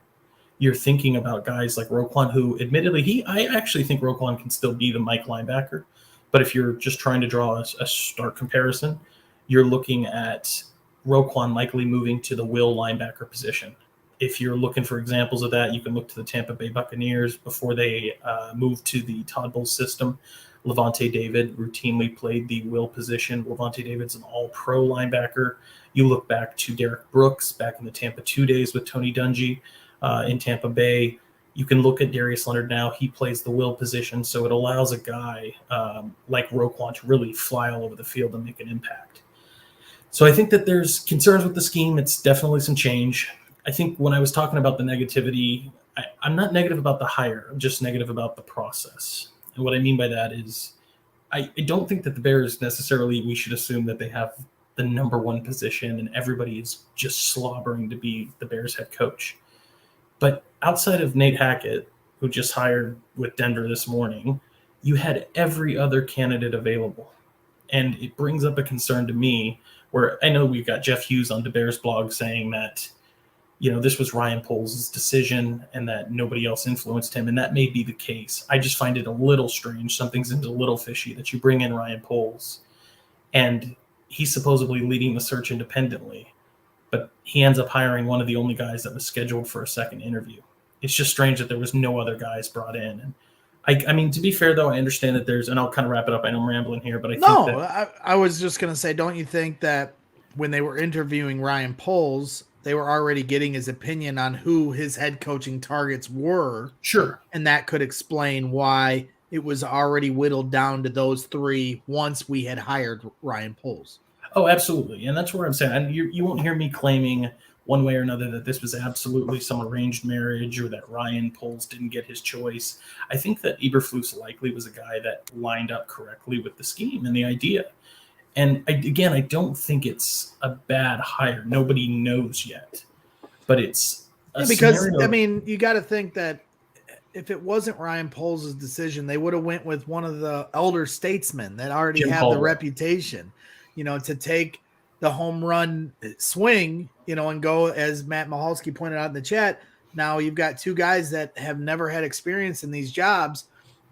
You're thinking about guys like Roquan, who admittedly, I actually think Roquan can still be the Mike linebacker. But if you're just trying to draw a stark comparison, you're looking at Roquan likely moving to the will linebacker position. If you're looking for examples of that, you can look to the Tampa Bay Buccaneers before they moved to the Todd Bowles system. Levante David routinely played the will position. Levante David's an all-pro linebacker. You look back to Derek Brooks back in the Tampa 2 days with Tony Dungy in Tampa Bay. You can look at Darius Leonard now. He plays the will position, so it allows a guy like Roquan to really fly all over the field and make an impact. So I think that there's concerns with the scheme. It's definitely some change. I think when I was talking about the negativity, I'm not negative about the hire. I'm just negative about the process. And what I mean by that is I don't think that the Bears necessarily, we should assume that they have the number one position and everybody is just slobbering to be the Bears head coach. But outside of Nate Hackett, who just hired with Denver this morning, you had every other candidate available. And it brings up a concern to me where I know we've got Jeff Hughes on the Bears blog saying that, you know, this was Ryan Poles' decision and that nobody else influenced him. And that may be the case. I just find it a little strange. Something's a little fishy that you bring in Ryan Poles and he's supposedly leading the search independently, but he ends up hiring one of the only guys that was scheduled for a second interview. It's just strange that there was no other guys brought in. And I mean, to be fair, though, I understand that there's, and I'll kind of wrap it up. I know I'm rambling here, but
I was just going to say, don't you think that when they were interviewing Ryan Poles, they were already getting his opinion on who his head coaching targets were?
Sure.
And that could explain why it was already whittled down to those three once we had hired Ryan Poles.
Oh, absolutely. And that's where I'm saying, and you won't hear me claiming one way or another that this was absolutely some arranged marriage or that Ryan Poles didn't get his choice. I think that Eberflus likely was a guy that lined up correctly with the scheme and the idea. And I don't think it's a bad hire. Nobody knows yet, but it's
because
scenario.
I mean, you got to think that if it wasn't Ryan Poles' decision, they would have went with one of the elder statesmen that already
Jim
have
Caldwell.
the reputation, you know, to take the home run swing, you know, and go, as Matt Mahalski pointed out in the chat. Now you've got two guys that have never had experience in these jobs.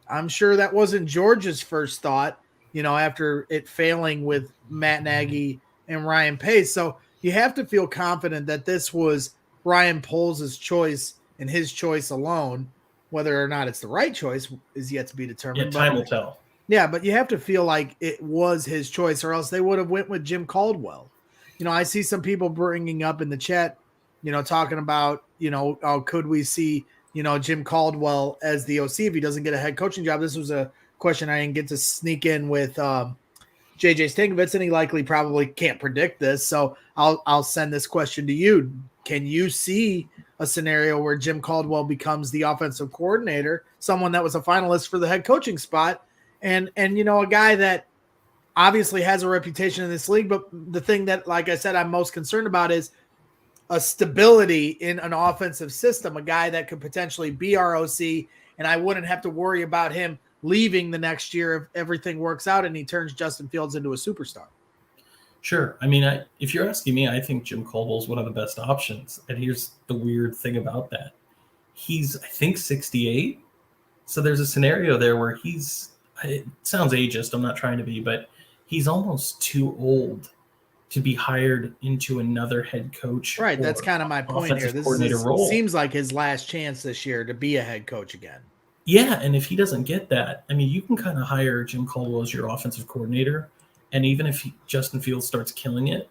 I'm sure that wasn't George's first thought. after it failing with Matt Nagy and Ryan Pace. So you have to feel confident that this was Ryan Poles' choice and his choice alone. Whether or not it's the right choice is yet to be determined.
Yeah, time will tell.
Yeah, but you have to feel like it was his choice, or else they would have went with Jim Caldwell. I see some people bringing up in the chat, talking about, could we see, Jim Caldwell as the OC if he doesn't get a head coaching job? This was a question I didn't get to sneak in with JJ Stankevitz, and he likely probably can't predict this. So I'll send this question to you. Can you see a scenario where Jim Caldwell becomes the offensive coordinator, someone that was a finalist for the head coaching spot, and a guy that obviously has a reputation in this league, but the thing that, like I said, I'm most concerned about is a stability in an offensive system, a guy that could potentially be our OC, and I wouldn't have to worry about him leaving the next year if everything works out and he turns Justin Fields into a superstar.
Sure. I mean, if you're asking me, I think Jim Caldwell is one of the best options. And here's the weird thing about that. He's, I think, 68. So there's a scenario there where it sounds ageist, I'm not trying to be, but he's almost too old to be hired into another head coach.
Right. That's kind of my point here. This seems like his last chance this year to be a head coach again.
Yeah. And if he doesn't get that, I mean, you can kind of hire Jim Caldwell as your offensive coordinator. And even if Justin Fields starts killing it,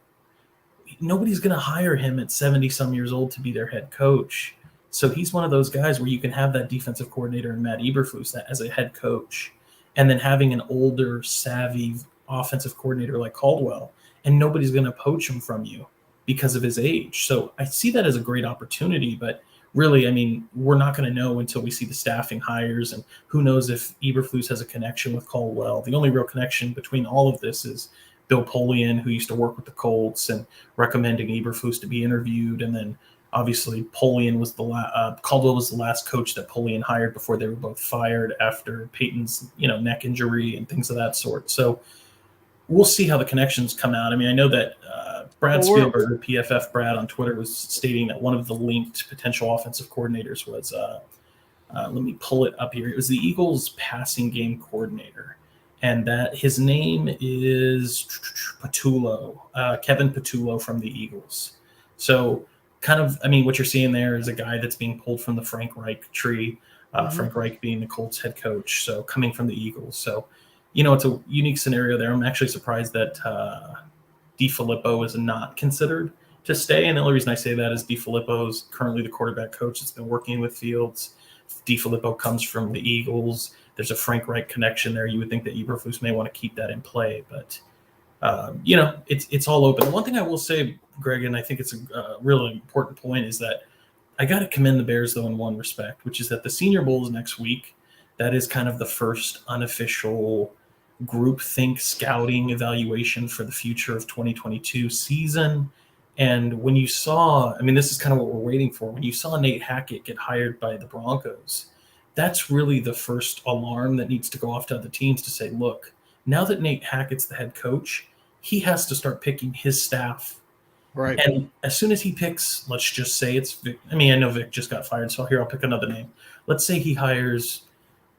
nobody's going to hire him at 70-some years old to be their head coach. So he's one of those guys where you can have that defensive coordinator in Matt Eberflus as a head coach, and then having an older, savvy offensive coordinator like Caldwell, and nobody's going to poach him from you because of his age. So I see that as a great opportunity, but really, I mean, we're not going to know until we see the staffing hires, and who knows if Eberflus has a connection with Caldwell. The only real connection between all of this is Bill Polian, who used to work with the Colts and recommending Eberflus to be interviewed. And then obviously Polian was Caldwell was the last coach that Polian hired before they were both fired after Peyton's, neck injury and things of that sort. So we'll see how the connections come out. I mean, I know that Brad Spielberger, PFF Brad on Twitter, was stating that one of the linked potential offensive coordinators was, let me pull it up here. It was the Eagles passing game coordinator, and that his name is Patullo, Kevin Patullo from the Eagles. So kind of, I mean, what you're seeing there is a guy that's being pulled from the Frank Reich tree, Frank Reich being the Colts head coach, so coming from the Eagles. So, it's a unique scenario there. I'm actually surprised that DeFilippo is not considered to stay. And the only reason I say that is DeFilippo is currently the quarterback coach that's been working with Fields. DeFilippo comes from the Eagles. There's a Frank Reich connection there. You would think that Eberflus may want to keep that in play, but it's all open. One thing I will say, Greg, and I think it's a really important point, is that I got to commend the Bears, though, in one respect, which is that the Senior Bowl is next week. That is kind of the first unofficial groupthink scouting evaluation for the future of 2022 season. And when you saw, I mean, this is kind of what we're waiting for. When you saw Nate Hackett get hired by the Broncos, that's really the first alarm that needs to go off to other teams to say, look, now that Nate Hackett's the head coach, he has to start picking his staff.
Right.
And as soon as he picks, let's just say it's Vic. I mean, I know Vic just got fired, so here I'll pick another name. Let's say he hires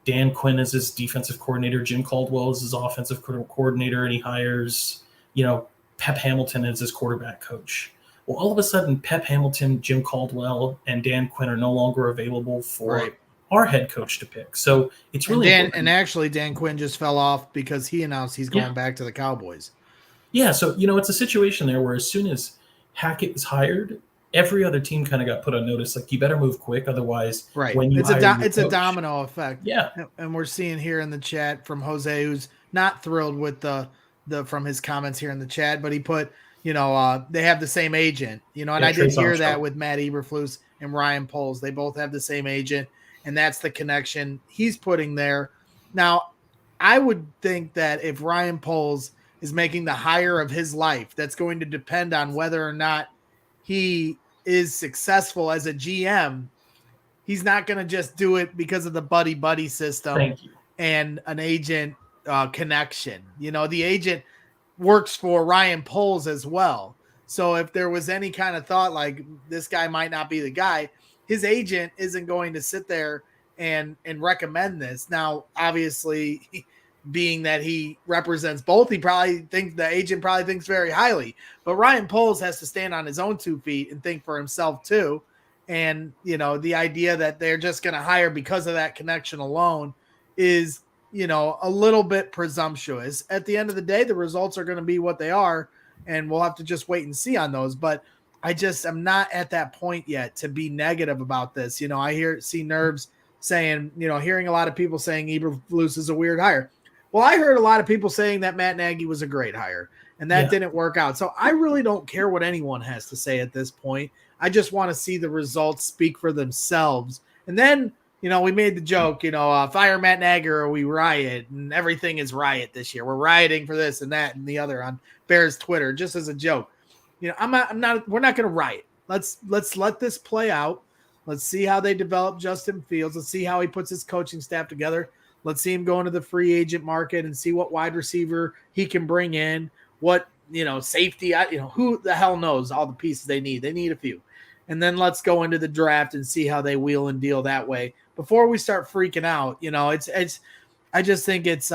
Dan Quinn as his defensive coordinator, Jim Caldwell as his offensive coordinator, and he hires, Pep Hamilton as his quarterback coach. Well, all of a sudden, Pep Hamilton, Jim Caldwell, and Dan Quinn are no longer available for our head coach to pick. So it's really
and actually Dan Quinn just fell off because he announced he's going back to the Cowboys.
Yeah, so it's a situation there where as soon as Hackett was hired, every other team kind of got put on notice. Like, you better move quick, otherwise, when you
it's a domino effect.
Yeah,
and we're seeing here in the chat from Jose, who's not thrilled with the from his comments here in the chat, but he put, they have the same agent, and I did hear that with Matt Eberflus and Ryan Poles. They both have the same agent, and that's the connection he's putting there. Now, I would think that if Ryan Poles is making the hire of his life, that's going to depend on whether or not he is successful as a GM. He's not going to just do it because of the buddy system and an agent connection. The agent works for Ryan Poles as well. So if there was any kind of thought like this guy might not be the guy, his agent isn't going to sit there and recommend this. Now, obviously, being that he represents both. The agent probably thinks very highly, but Ryan Poles has to stand on his own 2 feet and think for himself too. And, the idea that they're just going to hire because of that connection alone is, a little bit presumptuous. At the end of the day, the results are going to be what they are, and we'll have to just wait and see on those. But I'm not at that point yet to be negative about this. I see Nerves saying, hearing a lot of people saying Eberflus is a weird hire. Well, I heard a lot of people saying that Matt Nagy was a great hire, and that didn't work out. So I really don't care what anyone has to say at this point. I just want to see the results speak for themselves. And then, we made the joke, fire Matt Nagy or we riot, and everything is riot this year. We're rioting for this and that and the other on Bears Twitter, just as a joke. We're not going to riot. Let's let this play out. Let's see how they develop Justin Fields. Let's see how he puts his coaching staff together. Let's see him go into the free agent market and see what wide receiver he can bring in, what, safety, who the hell knows all the pieces they need. They need a few. And then let's go into the draft and see how they wheel and deal that way before we start freaking out. I just think it's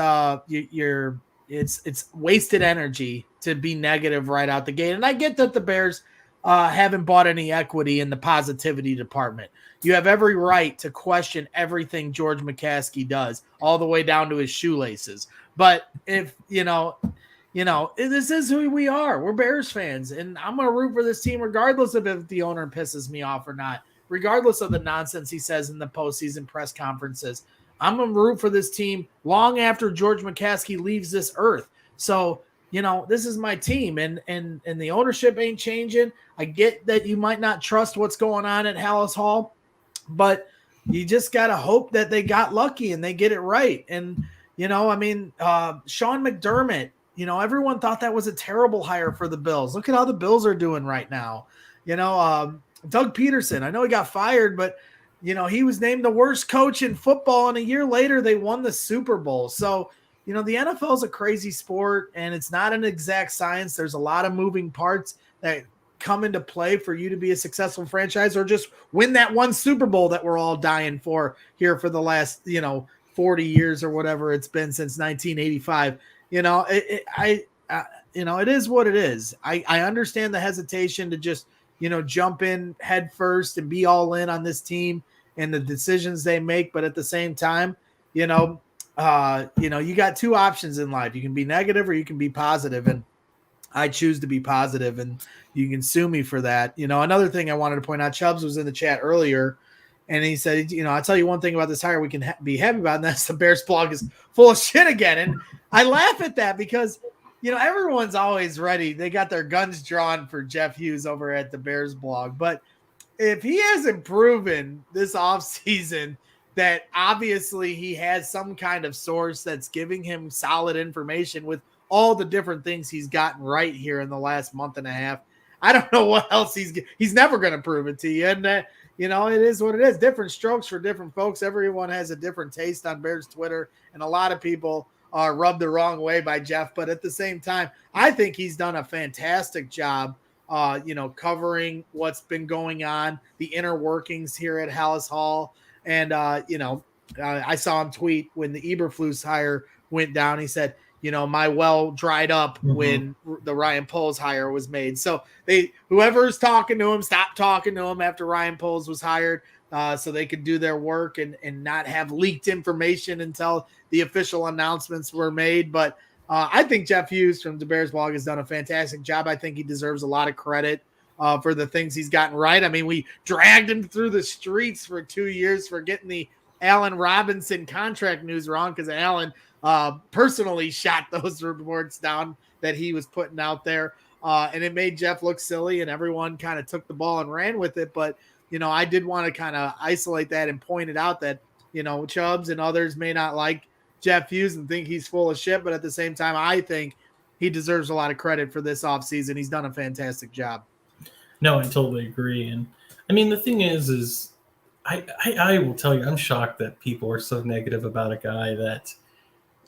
wasted energy to be negative right out the gate. And I get that the Bears haven't bought any equity in the positivity department. You have every right to question everything George McCaskey does, all the way down to his shoelaces. But if, this is who we are. We're Bears fans, and I'm going to root for this team regardless of if the owner pisses me off or not, regardless of the nonsense he says in the postseason press conferences. I'm going to root for this team long after George McCaskey leaves this earth. So, this is my team, and the ownership ain't changing. I get that you might not trust what's going on at Hallis Hall, but you just got to hope that they got lucky and they get it right. And, Sean McDermott, everyone thought that was a terrible hire for the Bills. Look at how the Bills are doing right now. Doug Peterson, I know he got fired, but, he was named the worst coach in football, and a year later they won the Super Bowl. So, the NFL is a crazy sport, and it's not an exact science. There's a lot of moving parts that come into play for you to be a successful franchise or just win that one Super Bowl that we're all dying for here for the last, 40 years or whatever it's been since 1985. It is what it is. I understand the hesitation to just, jump in head first and be all in on this team and the decisions they make. But at the same time, you got 2 options in life. You can be negative or you can be positive. And I choose to be positive, and you can sue me for that. Another thing I wanted to point out, Chubbs was in the chat earlier, and he said, I'll tell you one thing about this hire we can be happy about, and that's the Bears blog is full of shit again. And I laugh at that because, everyone's always ready. They got their guns drawn for Jeff Hughes over at the Bears blog. But if he hasn't proven this offseason that obviously he has some kind of source that's giving him solid information with all the different things he's gotten right here in the last month and a half, I don't know what else he's never going to prove it to you. And it is what it is. Different strokes for different folks. Everyone has a different taste on Bears Twitter, and a lot of people are rubbed the wrong way by Jeff. But at the same time, I think he's done a fantastic job, covering what's been going on, the inner workings here at Hallis Hall. And, I saw him tweet when the Eberflus hire went down. He said, my well dried up when the Ryan Poles hire was made. So whoever's talking to him, stopped talking to him after Ryan Poles was hired, so they could do their work and not have leaked information until the official announcements were made. But I think Jeff Hughes from the Bears blog has done a fantastic job. I think he deserves a lot of credit for the things he's gotten right. I mean, we dragged him through the streets for 2 years for getting the Allen Robinson contract news wrong, because Allen personally shot those reports down that he was putting out there. And it made Jeff look silly, and everyone kind of took the ball and ran with it. But, I did want to kind of isolate that and point it out that, Chubbs and others may not like Jeff Hughes and think he's full of shit. But at the same time, I think he deserves a lot of credit for this offseason. He's done a fantastic job. No,
I totally agree. And I mean, the thing is I will tell you, I'm shocked that people are so negative about a guy that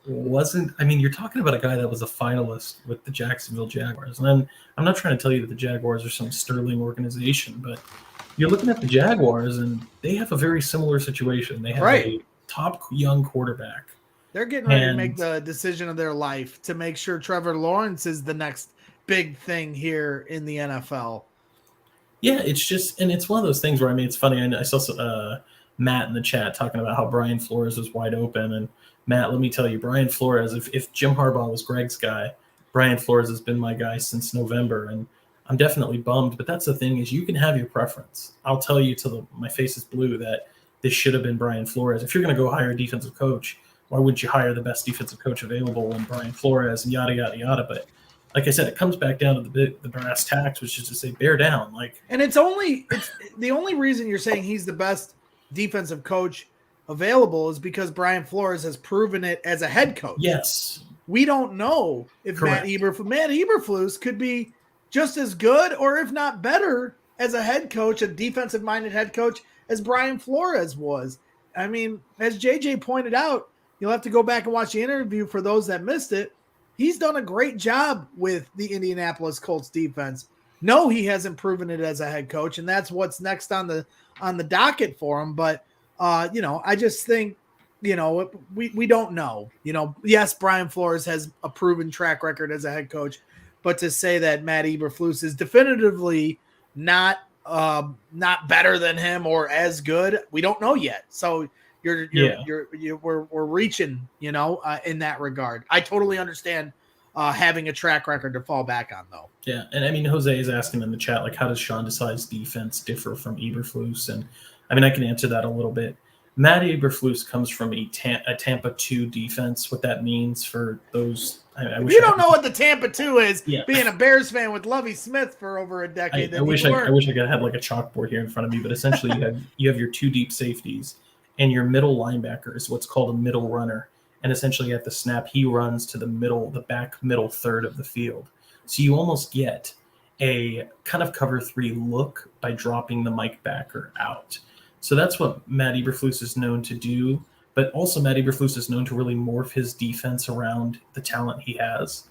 wasn't. I mean, you're talking about a guy that was a finalist with the Jacksonville Jaguars. And I'm not trying to tell you that the Jaguars are some sterling organization, but you're looking at the Jaguars and they have a very similar situation. They have a top young quarterback
They're getting ready to make
And-
the decision of their life to make sure Trevor Lawrence is the next big thing here in the NFL.
Yeah, it's just, and it's one of those things where, I mean, it's funny. I saw Matt in the chat talking about how Brian Flores was wide open. And Matt, let me tell you, Brian Flores, if Jim Harbaugh was Greg's guy, Brian Flores has been my guy since November. And I'm definitely bummed. But that's the thing, is you can have your preference. I'll tell you till my face is blue that this should have been Brian Flores. If you're going to go hire a defensive coach, why wouldn't you hire the best defensive coach available in Brian Flores and yada, yada, yada. But like I said, it comes back down to the brass tacks, which is to say, bear down.
And it's the only reason you're saying he's the best defensive coach available is because Brian Flores has proven it as a head coach.
Yes.
We don't know if
Correct.
Matt Eberflus could be just as good or if not better as a head coach, a defensive-minded head coach, as Brian Flores was. I mean, as JJ pointed out, you'll have to go back and watch the interview for those that missed it. He's done a great job with the Indianapolis Colts defense. No, he hasn't proven it as a head coach, and that's what's next on the docket for him. But I just think, we don't know. Yes, Brian Flores has a proven track record as a head coach, but to say that Matt Eberflus is definitively not better than him or as good, we don't know yet. So we're reaching, in that regard. I totally understand having a track record to fall back on, though.
Yeah, and I mean, Jose is asking in the chat, like, how does Sean Desai's defense differ from Eberflus? And I mean, I can answer that a little bit. Matt Eberflus comes from a Tampa 2 defense. What that means for those, I wish
you don't know what the Tampa 2 is,
Yeah.
being a Bears fan with Lovie Smith for over a decade.
I wish I could have like a chalkboard here in front of me, but essentially you have your 2 deep safeties, and your middle linebacker is what's called a middle runner. And essentially at the snap, he runs to the back middle third of the field. So you almost get a kind of cover 3 look by dropping the Mike backer out. So that's what Matt Eberflus is known to do. But also Matt Eberflus is known to really morph his defense around the talent he has.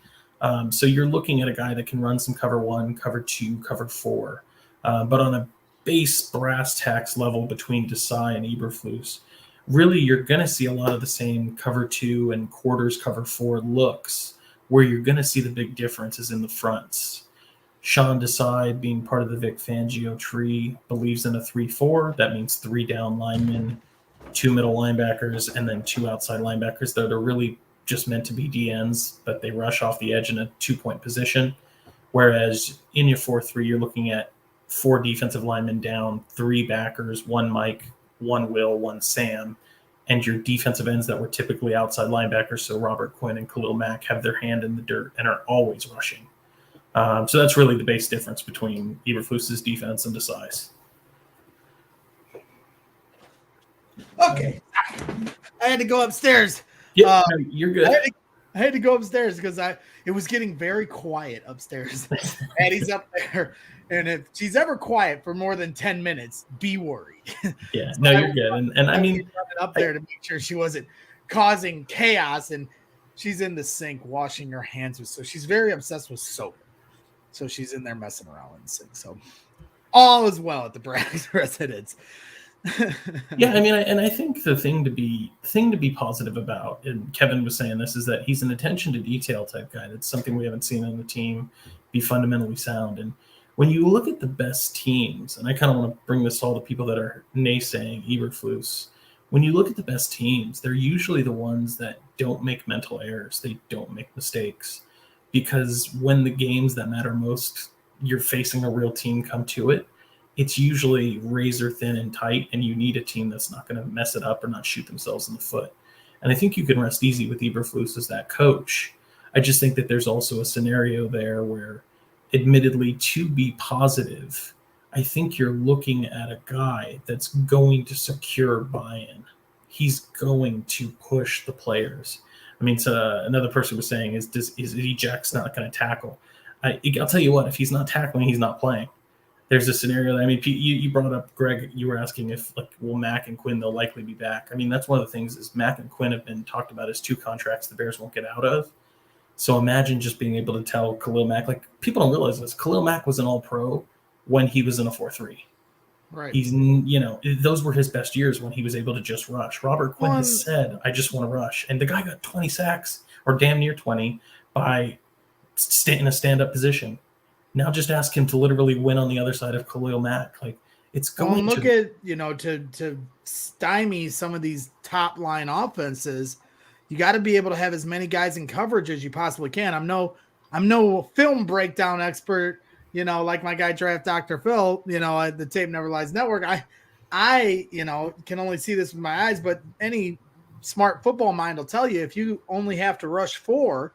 So you're looking at a guy that can run some cover 1, cover 2, cover 4. But on a base brass tacks level between Desai and Eberflus, really you're going to see a lot of the same cover 2 and quarters cover 4 looks. Where you're going to see the big differences in the fronts. Sean Desai, being part of the Vic Fangio tree, believes in a 3-4. That means 3 down linemen, 2 middle linebackers, and then 2 outside linebackers that are really just meant to be DNs, but they rush off the edge in a 2-point position. Whereas in your 4-3, you're looking at 4 defensive linemen down, 3 backers, 1 Mike, 1 Will, 1 Sam. And your defensive ends that were typically outside linebackers, so Robert Quinn and Khalil Mack, have their hand in the dirt and are always rushing. So that's really the base difference between Eberflus's defense and Desai's.
Okay. I had to go upstairs.
Yeah, you're good.
I had to go upstairs because it was getting very quiet upstairs. Addie's up there. And if she's ever quiet for more than 10 minutes, be worried.
Yeah, no, you're good. And I mean,
up there to make sure she wasn't causing chaos. And she's in the sink washing her hands with soap. She's very obsessed with soap. So she's in there messing around in the sink. So all is well at the Braggs residence.
Yeah, I mean, I think the thing to be positive about, and Kevin was saying this, is that he's an attention to detail type guy. That's something we haven't seen on the team be fundamentally sound. And when you look at the best teams, and I kind of want to bring this all to people that are naysaying Eberflus, when you look at the best teams, they're usually the ones that don't make mental errors. They don't make mistakes. Because when the games that matter most, you're facing a real team come to it, it's usually razor thin and tight, and you need a team that's not going to mess it up or not shoot themselves in the foot. And I think you can rest easy with Eberflus as that coach. I just think that there's also a scenario there where, admittedly, to be positive, I think you're looking at a guy that's going to secure buy-in. He's going to push the players. I mean, so another person was saying, is Ejack's not going to tackle? I'll tell you what, if he's not tackling, he's not playing. There's a scenario that, I mean, you brought up, Greg, you were asking if, like, will Mack and Quinn, they'll likely be back. I mean, that's one of the things is Mack and Quinn have been talked about as 2 contracts the Bears won't get out of. So imagine just being able to tell Khalil Mack, like, people don't realize this, Khalil Mack was an all-pro when he was in a 4-3.
Right.
He's, those were his best years when he was able to just rush. Robert Quinn has said, I just want to rush. And the guy got 20 sacks, or damn near 20, by in a stand-up position. Now just ask him to literally win on the other side of Khalil Mack. Like, it's going
to stymie some of these top line offenses, you got to be able to have as many guys in coverage as you possibly can. I'm no film breakdown expert, like my guy Draft Dr. Phil, at the Tape Never Lies Network. I can only see this with my eyes, but any smart football mind will tell you if you only have to rush 4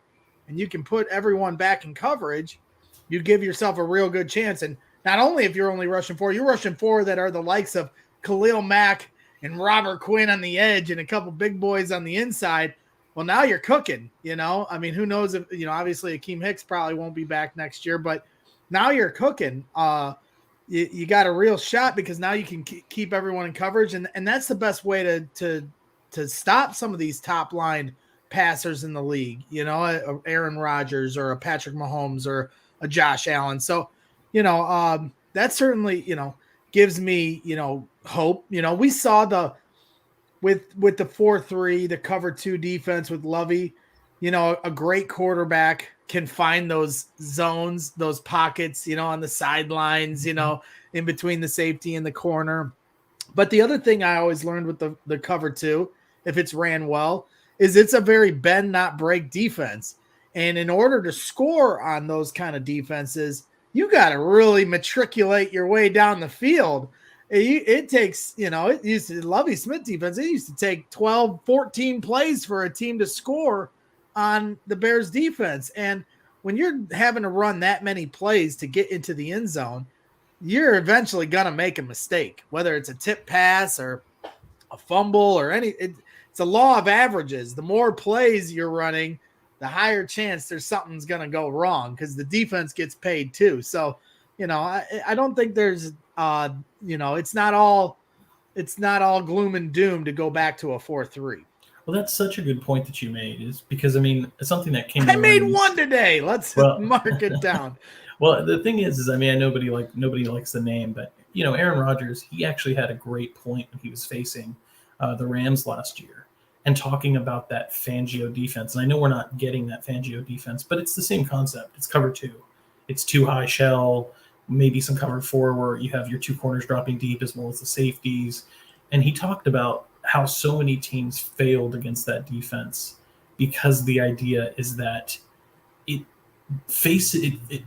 and you can put everyone back in coverage, you give yourself a real good chance. And not only if you're only rushing 4, you're rushing 4 that are the likes of Khalil Mack and Robert Quinn on the edge and a couple big boys on the inside. Well, now you're cooking, I mean, who knows if, obviously Akeem Hicks probably won't be back next year, but now you're cooking. You got a real shot because now you can keep everyone in coverage. And that's the best way to stop some of these top line passers in the league, Aaron Rodgers or a Patrick Mahomes or a Josh Allen. So, that certainly, gives me, hope. We saw with the 4-3, the cover 2 defense with Lovey, a great quarterback can find those zones, those pockets, on the sidelines, in between the safety and the corner. But the other thing I always learned with the cover 2, if it's ran well, is it's a very bend, not break defense. And in order to score on those kind of defenses, you got to really matriculate your way down the field. It takes, it used to Lovie Smith defense. It used to take 12, 14 plays for a team to score on the Bears defense. And when you're having to run that many plays to get into the end zone, you're eventually going to make a mistake, whether it's a tip pass or a fumble or it's a law of averages. The more plays you're running, the higher chance there's something's going to go wrong because the defense gets paid too. So, I don't think there's, it's not all gloom and doom to go back to a 4-3.
Well, that's such a good point that you made, is because, it's something that came.
I made one today. Let's mark it down.
Well, the thing is nobody likes the name, but Aaron Rodgers, he actually had a great point when he was facing the Rams last year and talking about that Fangio defense. And I know we're not getting that Fangio defense, but it's the same concept. It's cover 2. It's 2 high shell, maybe some cover 4 where you have your 2 corners dropping deep as well as the safeties. And he talked about how so many teams failed against that defense because the idea is that it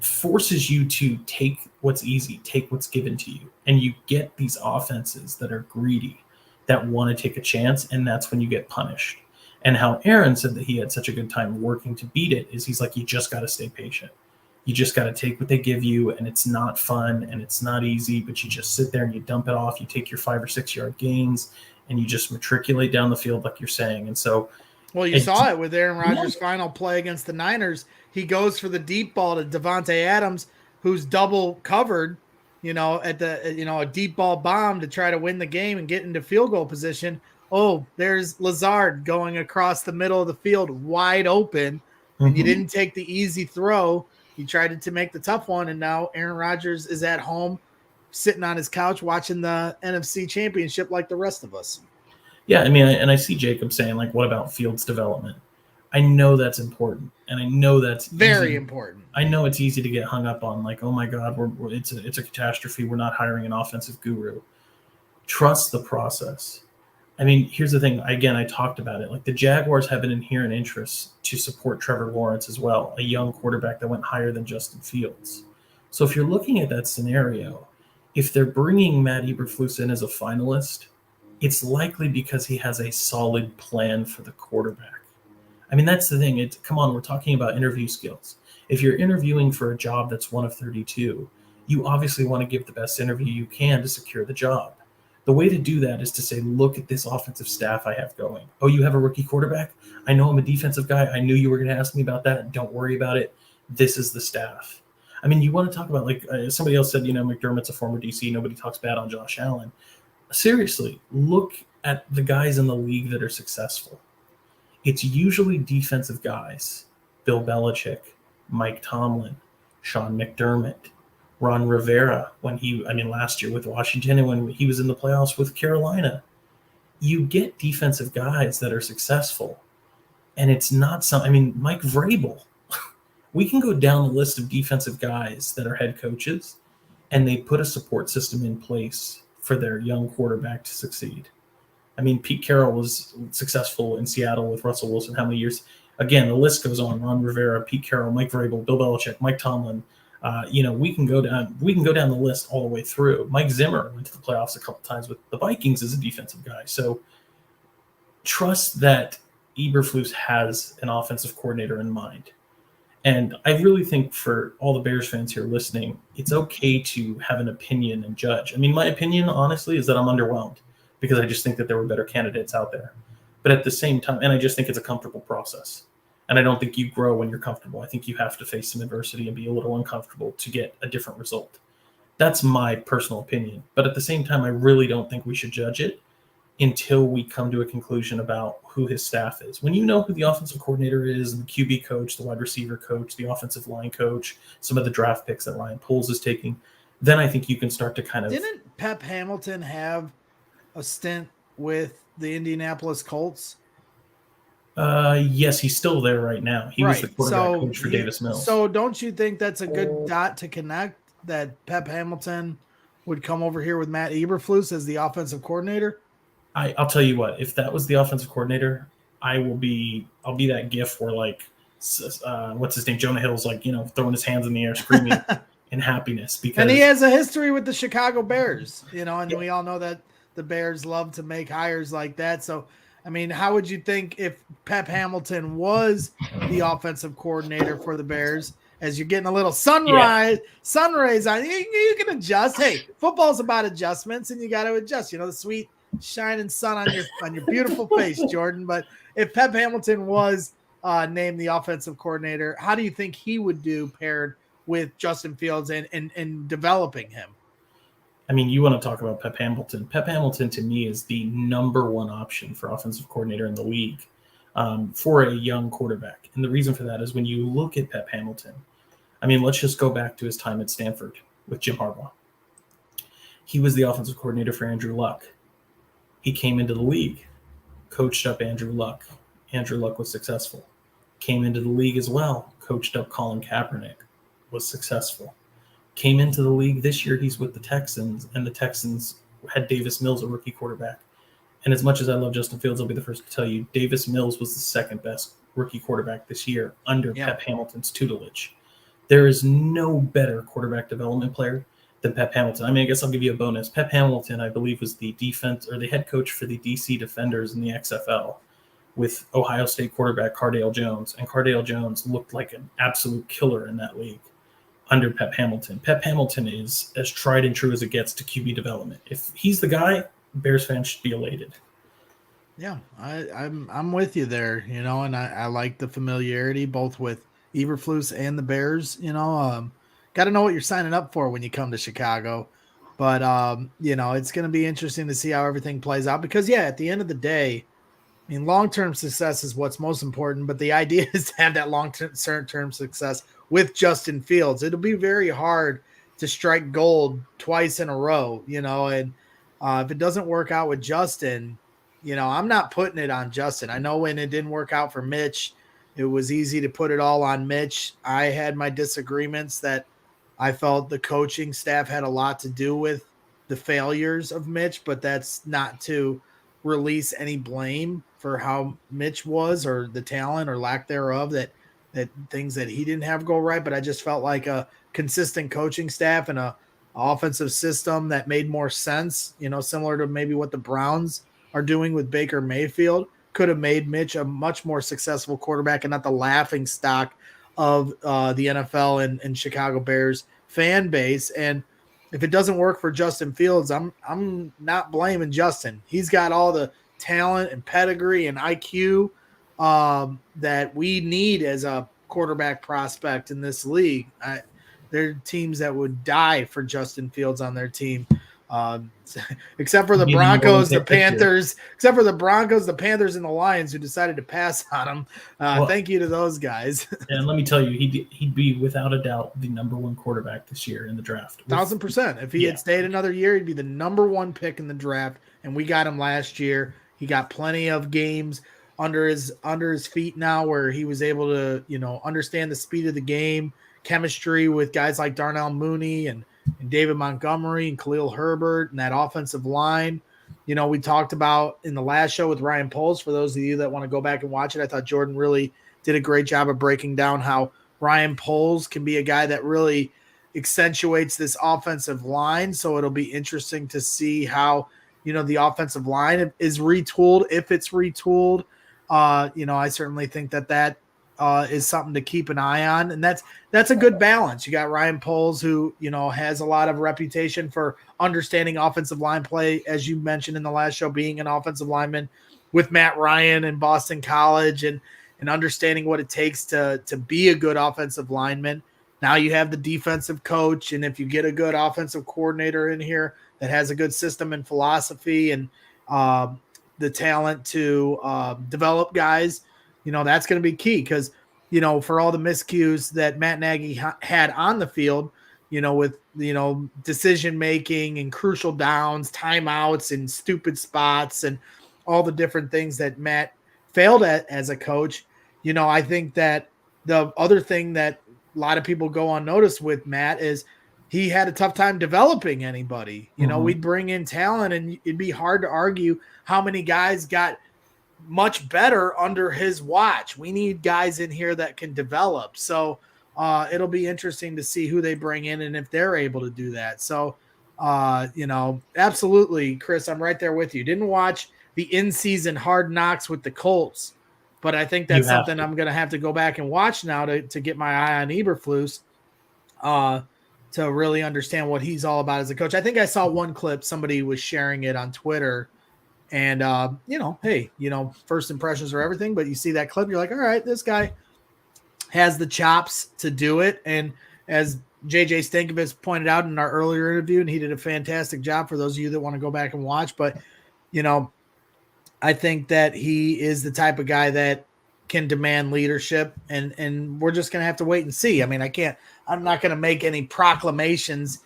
forces you to take what's easy, take what's given to you. And you get these offenses that are greedy, that want to take a chance, and that's when you get punished. And how Aaron said that he had such a good time working to beat it is he's like, you just got to stay patient. You just got to take what they give you, and it's not fun and it's not easy, but you just sit there and you dump it off. You take your 5 or 6 yard gains and you just matriculate down the field like you're saying. And so,
well, you saw it with Aaron Rodgers' final play against the Niners. He goes for the deep ball to Devontae Adams, who's double covered, at a deep ball bomb to try to win the game and get into field goal position. Oh, there's Lazard going across the middle of the field wide open, and you didn't take the easy throw. You tried to make the tough one, and now Aaron Rodgers is at home sitting on his couch watching the NFC Championship like the rest of us.
Yeah, and I see Jacob saying, like, what about Fields' development? I know that's important, and I know that's
very important.
I know it's easy to get hung up on, like, oh my God, it's a catastrophe. We're not hiring an offensive guru. Trust the process. Here's the thing. Again, I talked about it. Like, the Jaguars have an inherent interest to support Trevor Lawrence as well, a young quarterback that went higher than Justin Fields. So if you're looking at that scenario, if they're bringing Matt Eberflus in as a finalist, it's likely because he has a solid plan for the quarterback. That's the thing. Come on, we're talking about interview skills. If you're interviewing for a job that's 1 of 32, you obviously want to give the best interview you can to secure the job. The way to do that is to say, look at this offensive staff I have going. Oh, you have a rookie quarterback? I know I'm a defensive guy. I knew you were going to ask me about that. Don't worry about it. This is the staff. You want to talk about, like somebody else said, McDermott's a former DC. Nobody talks bad on Josh Allen. Seriously, look at the guys in the league that are successful. It's usually defensive guys. Bill Belichick, Mike Tomlin, Sean McDermott, Ron Rivera last year with Washington and when he was in the playoffs with Carolina. You get defensive guys that are successful, and it's not Mike Vrabel. We can go down the list of defensive guys that are head coaches, and they put a support system in place for their young quarterback to succeed. Pete Carroll was successful in Seattle with Russell Wilson. How many years? Again, the list goes on. Ron Rivera, Pete Carroll, Mike Vrabel, Bill Belichick, Mike Tomlin. We can go down the list all the way through. Mike Zimmer went to the playoffs a couple times with the Vikings as a defensive guy. So trust that Eberflus has an offensive coordinator in mind. And I really think for all the Bears fans here listening, it's okay to have an opinion and judge. My opinion, honestly, is that I'm underwhelmed because I just think that there were better candidates out there. But at the same time, and I just think it's a comfortable process. And I don't think you grow when you're comfortable. I think you have to face some adversity and be a little uncomfortable to get a different result. That's my personal opinion. But at the same time, I really don't think we should judge it until we come to a conclusion about who his staff is. When you know who the offensive coordinator is, and the QB coach, the wide receiver coach, the offensive line coach, some of the draft picks that Ryan Poles is taking, then I think you can start to kind of...
Didn't Pep Hamilton have a stint with the Indianapolis Colts?
Yes, he's still there right now. He was the quarterback coach for Davis Mills.
So don't you think that's a good dot to connect, that Pep Hamilton would come over here with Matt Eberflus as the offensive coordinator?
I'll tell you what, if that was the offensive coordinator, I'll be that gif where what's his name? Jonah Hill's throwing his hands in the air, screaming in happiness.
And he has a history with the Chicago Bears, and we all know that the Bears love to make hires like that. So, how would you think if Pep Hamilton was the offensive coordinator for the Bears? As you're getting a little sun rays on you can adjust. Hey, football's about adjustments, and you got to adjust. The sweet shining sun on your beautiful face, Jordan. But if Pep Hamilton was named the offensive coordinator, how do you think he would do paired with Justin Fields and developing him?
You want to talk about Pep Hamilton. Pep Hamilton, to me, is the number one option for offensive coordinator in the league for a young quarterback. And the reason for that is when you look at Pep Hamilton, let's just go back to his time at Stanford with Jim Harbaugh. He was the offensive coordinator for Andrew Luck. He came into the league, coached up Andrew Luck. Andrew Luck was successful. Came into the league as well, coached up Colin Kaepernick, was successful. Came into the league this year, he's with the Texans, and the Texans had Davis Mills, a rookie quarterback. And as much as I love Justin Fields, I'll be the first to tell you, Davis Mills was the second best rookie quarterback this year under Pep Hamilton's tutelage. There is no better quarterback development player than Pep Hamilton. I guess I'll give you a bonus. Pep Hamilton, I believe, was the the head coach for the DC Defenders in the XFL with Ohio State quarterback Cardale Jones. And Cardale Jones looked like an absolute killer in that league under Pep Hamilton. Pep Hamilton is as tried and true as it gets to QB development. If he's the guy, Bears fans should be elated.
Yeah, I'm with you there, and I like the familiarity both with Eberflus and the Bears. Got to know what you're signing up for when you come to Chicago. But, it's going to be interesting to see how everything plays out because, at the end of the day, long-term success is what's most important, but the idea is to have that long-term success with Justin Fields. It'll be very hard to strike gold twice in a row, and if it doesn't work out with Justin, I'm not putting it on Justin. I know when it didn't work out for Mitch, it was easy to put it all on Mitch. I had my disagreements that I felt the coaching staff had a lot to do with the failures of Mitch, but that's not to release any blame for how Mitch was or the talent or lack thereof that things that he didn't have go right. But I just felt like a consistent coaching staff and a offensive system that made more sense, similar to maybe what the Browns are doing with Baker Mayfield, could have made Mitch a much more successful quarterback and not the laughing stock of the NFL and Chicago Bears fan base. And if it doesn't work for Justin Fields, I'm not blaming Justin. He's got all the talent and pedigree and IQ that we need as a quarterback prospect in this league. There are teams that would die for Justin Fields on their team. Except for the
Maybe
Broncos, the
one pick this year.
Panthers, except for the Broncos, the Panthers, and the Lions who decided to pass on him.
Well-
Thank you to those guys.
And let me tell you, he'd be without a doubt the number one quarterback this year in the draft.
1,000%. If he had stayed another year, he'd be the number one pick in the draft. And we got him last year. He got plenty of games under his feet now where he was able to, understand the speed of the game, chemistry with guys like Darnell Mooney and David Montgomery and Khalil Herbert and that offensive line. We talked about in the last show with Ryan Poles, for those of you that want to go back and watch it, I thought Jordan really did a great job of breaking down how Ryan Poles can be a guy that really accentuates this offensive line. So it'll be interesting to see how, the offensive line is retooled, if it's retooled. I certainly think that is something to keep an eye on. And that's a good balance. You got Ryan Poles, who, has a lot of reputation for understanding offensive line play, as you mentioned in the last show, being an offensive lineman with Matt Ryan in Boston College and understanding what it takes to be a good offensive lineman. Now you have the defensive coach, and if you get a good offensive coordinator in here that has a good system and philosophy and the talent to develop guys, that's going to be key because, for all the miscues that Matt Nagy had on the field, with, decision-making and crucial downs, timeouts and stupid spots and all the different things that Matt failed at as a coach. I think that the other thing that a lot of people go unnoticed with Matt is he had a tough time developing anybody. We'd bring in talent and it'd be hard to argue how many guys got much better under his watch. We need guys in here that can develop. So it'll be interesting to see who they bring in and if they're able to do that. So, absolutely, Chris, I'm right there with you. Didn't watch the in-season Hard Knocks with the Colts, but I think that's something I'm going to have to go back and watch now to get my eye on Eberflus to really understand what he's all about as a coach. I think I saw one clip. Somebody was sharing it on Twitter. And, hey, first impressions are everything, but you see that clip, you're like, all right, this guy has the chops to do it. And as JJ Stankevitz pointed out in our earlier interview, and he did a fantastic job for those of you that want to go back and watch. But, I think that he is the type of guy that can demand leadership, and we're just going to have to wait and see. I mean, I'm not going to make any proclamations,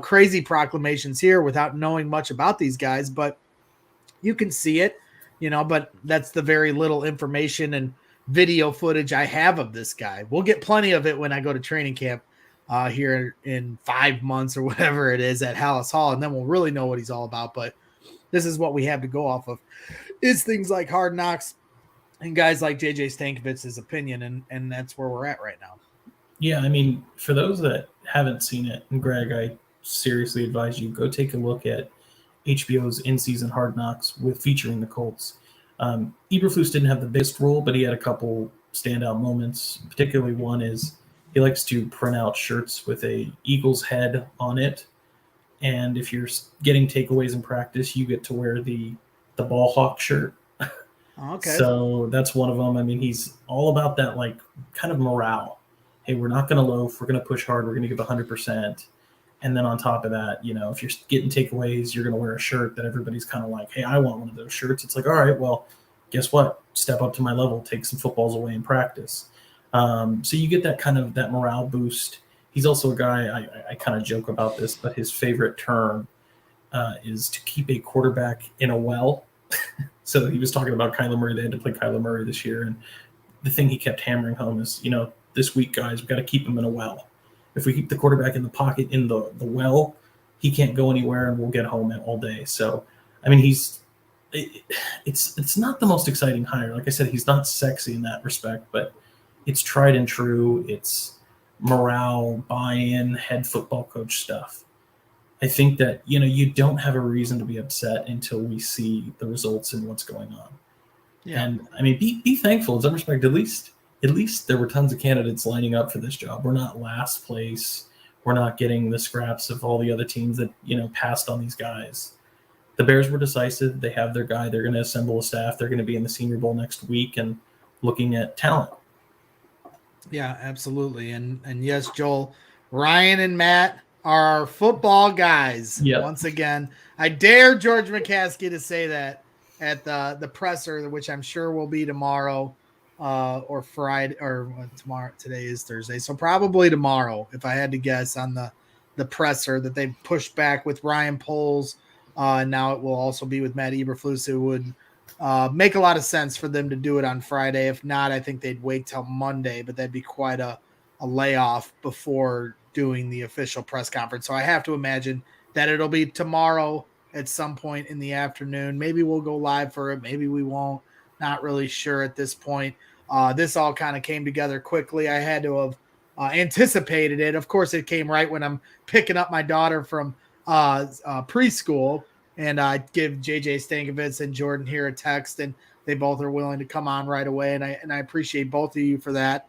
crazy proclamations here without knowing much about these guys, but you can see it, but that's the very little information and video footage I have of this guy. We'll get plenty of it when I go to training camp here in 5 months or whatever it is at Hallis Hall, and then we'll really know what he's all about. But this is what we have to go off of. It's things like Hard Knocks and guys like JJ Stankovitz's opinion, and that's where we're at right now.
Yeah, I mean, for those that haven't seen it, and Greg, I seriously advise you, go take a look at HBO's in-season Hard Knocks featuring the Colts. Eberflus didn't have the biggest role, but he had a couple standout moments. Particularly one is he likes to print out shirts with a Eagles head on it. And if you're getting takeaways in practice, you get to wear the ball hawk shirt.
Okay.
So that's one of them. I mean, he's all about that, like, kind of morale. Hey, we're not going to loaf. We're going to push hard. We're going to give 100%. And then on top of that, if you're getting takeaways, you're going to wear a shirt that everybody's kind of like, hey, I want one of those shirts. It's like, all right, well, guess what? Step up to my level, take some footballs away in practice. So you get that morale boost. He's also a guy, I kind of joke about this, but his favorite term is to keep a quarterback in a well. So he was talking about Kyler Murray. They had to play Kyler Murray this year. And the thing he kept hammering home is, this week, guys, we've got to keep him in a well. If we keep the quarterback in the pocket in the well, he can't go anywhere, and we'll get home all day. So, I mean, it's not the most exciting hire. Like I said, he's not sexy in that respect, but it's tried and true. It's morale, buy-in, head football coach stuff. I think that, you don't have a reason to be upset until we see the results and what's going on. Yeah. And, I mean, be thankful in some respect. At least there were tons of candidates lining up for this job. We're not last place. We're not getting the scraps of all the other teams that, passed on these guys. The Bears were decisive. They have their guy. They're going to assemble a staff. They're going to be in the Senior Bowl next week and looking at talent.
Yeah, absolutely. And yes, Joel, Ryan and Matt are our football guys.
Yep.
Once again, I dare George McCaskey to say that at the presser, which I'm sure will be tomorrow or Friday or tomorrow. Today is Thursday, so probably tomorrow, if I had to guess, on the presser that they pushed back with Ryan Poles. And now it will also be with Matt Eberflus. It would make a lot of sense for them to do it on Friday. If not, I think they'd wait till Monday, but that'd be quite a layoff before doing the official press conference. So I have to imagine that it'll be tomorrow at some point in the afternoon. Maybe we'll go live for it. Maybe we won't. Not really sure at this point. This all kind of came together quickly. I had to have anticipated it. Of course, it came right when I'm picking up my daughter from preschool, and I give JJ Stankevitz and Jordan here a text, and they both are willing to come on right away. And I appreciate both of you for that.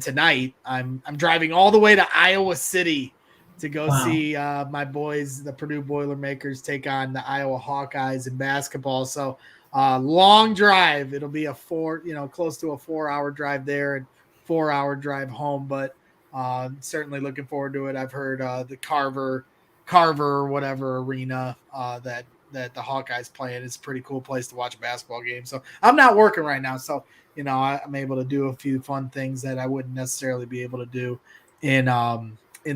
Tonight I'm driving all the way to Iowa City to go see my boys, the Purdue Boilermakers, take on the Iowa Hawkeyes in basketball. So long drive. It'll be close to a 4-hour drive there and 4-hour drive home, but certainly looking forward to it. I've heard the Carver or whatever arena that the Hawkeyes play in is a pretty cool place to watch a basketball game. So I'm not working right now, so I'm able to do a few fun things that I wouldn't necessarily be able to do in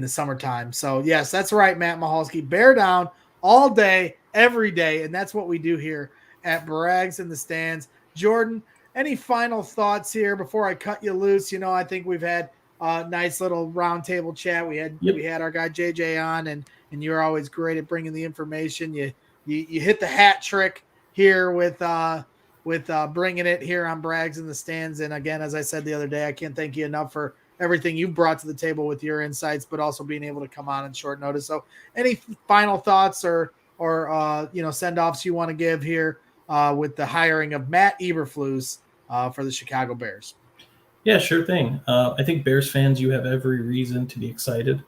the summertime. So yes, that's right, Matt Mahalski. Bear down all day, every day, and that's what we do here at Brags in the Stands. Jordan, any final thoughts here before I cut you loose? I think we've had a nice little roundtable chat. We had our guy JJ on, and you're always great at bringing the information. You hit the hat trick here with bringing it here on Brags in the Stands. And again, as I said the other day, I can't thank you enough for everything you've brought to the table with your insights, but also being able to come on in short notice. So any final thoughts or send-offs you want to give here with the hiring of Matt Eberflus for the Chicago Bears?
Yeah, sure thing. I think Bears fans, you have every reason to be excited.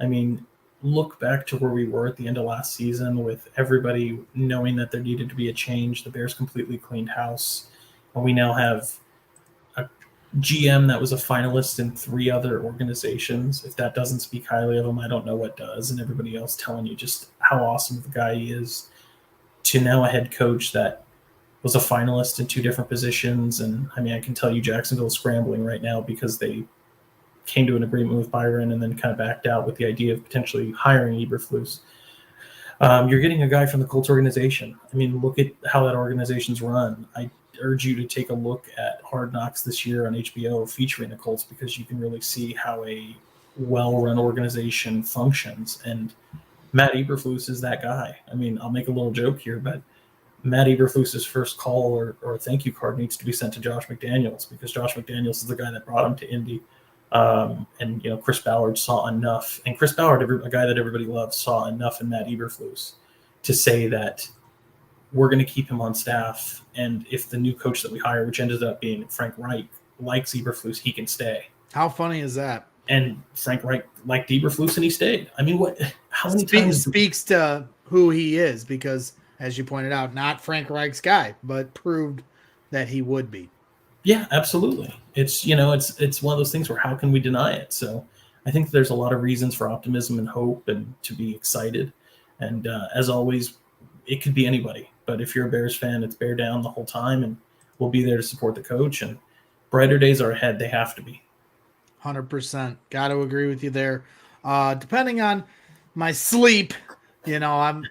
I mean, look back to where we were at the end of last season with everybody knowing that there needed to be a change. The Bears completely cleaned house. And we now have a GM that was a finalist in 3 other organizations. If that doesn't speak highly of him, I don't know what does. And everybody else telling you just how awesome of a guy he is, to now a head coach that was a finalist in 2 different positions. And I mean, I can tell you Jacksonville's scrambling right now because they came to an agreement with Byron and then kind of backed out with the idea of potentially hiring Eberflus. You're getting a guy from the Colts organization. I mean, look at how that organization's run. I urge you to take a look at Hard Knocks this year on HBO featuring the Colts, because you can really see how a well-run organization functions. And Matt Eberflus is that guy. I mean, I'll make a little joke here, but Matt Eberflus's first call or thank you card needs to be sent to Josh McDaniels, because Josh McDaniels is the guy that brought him to Indy. And Chris Ballard saw enough, and Chris Ballard, a guy that everybody loves, saw enough in Matt Eberflus to say that we're going to keep him on staff. And if the new coach that we hire, which ended up being Frank Reich, likes Eberflus, he can stay.
How funny is that?
And Frank Reich liked Eberflus and he stayed. I mean, how many times
speaks to who he is, because as you pointed out, not Frank Reich's guy, but proved that he would be.
Yeah, absolutely. It's one of those things where how can we deny it? So I think there's a lot of reasons for optimism and hope and to be excited. And as always, it could be anybody. But if you're a Bears fan, it's bear down the whole time, and we'll be there to support the coach. And brighter days are ahead. They have to be.
100%. Got to agree with you there. Depending on my sleep, I'm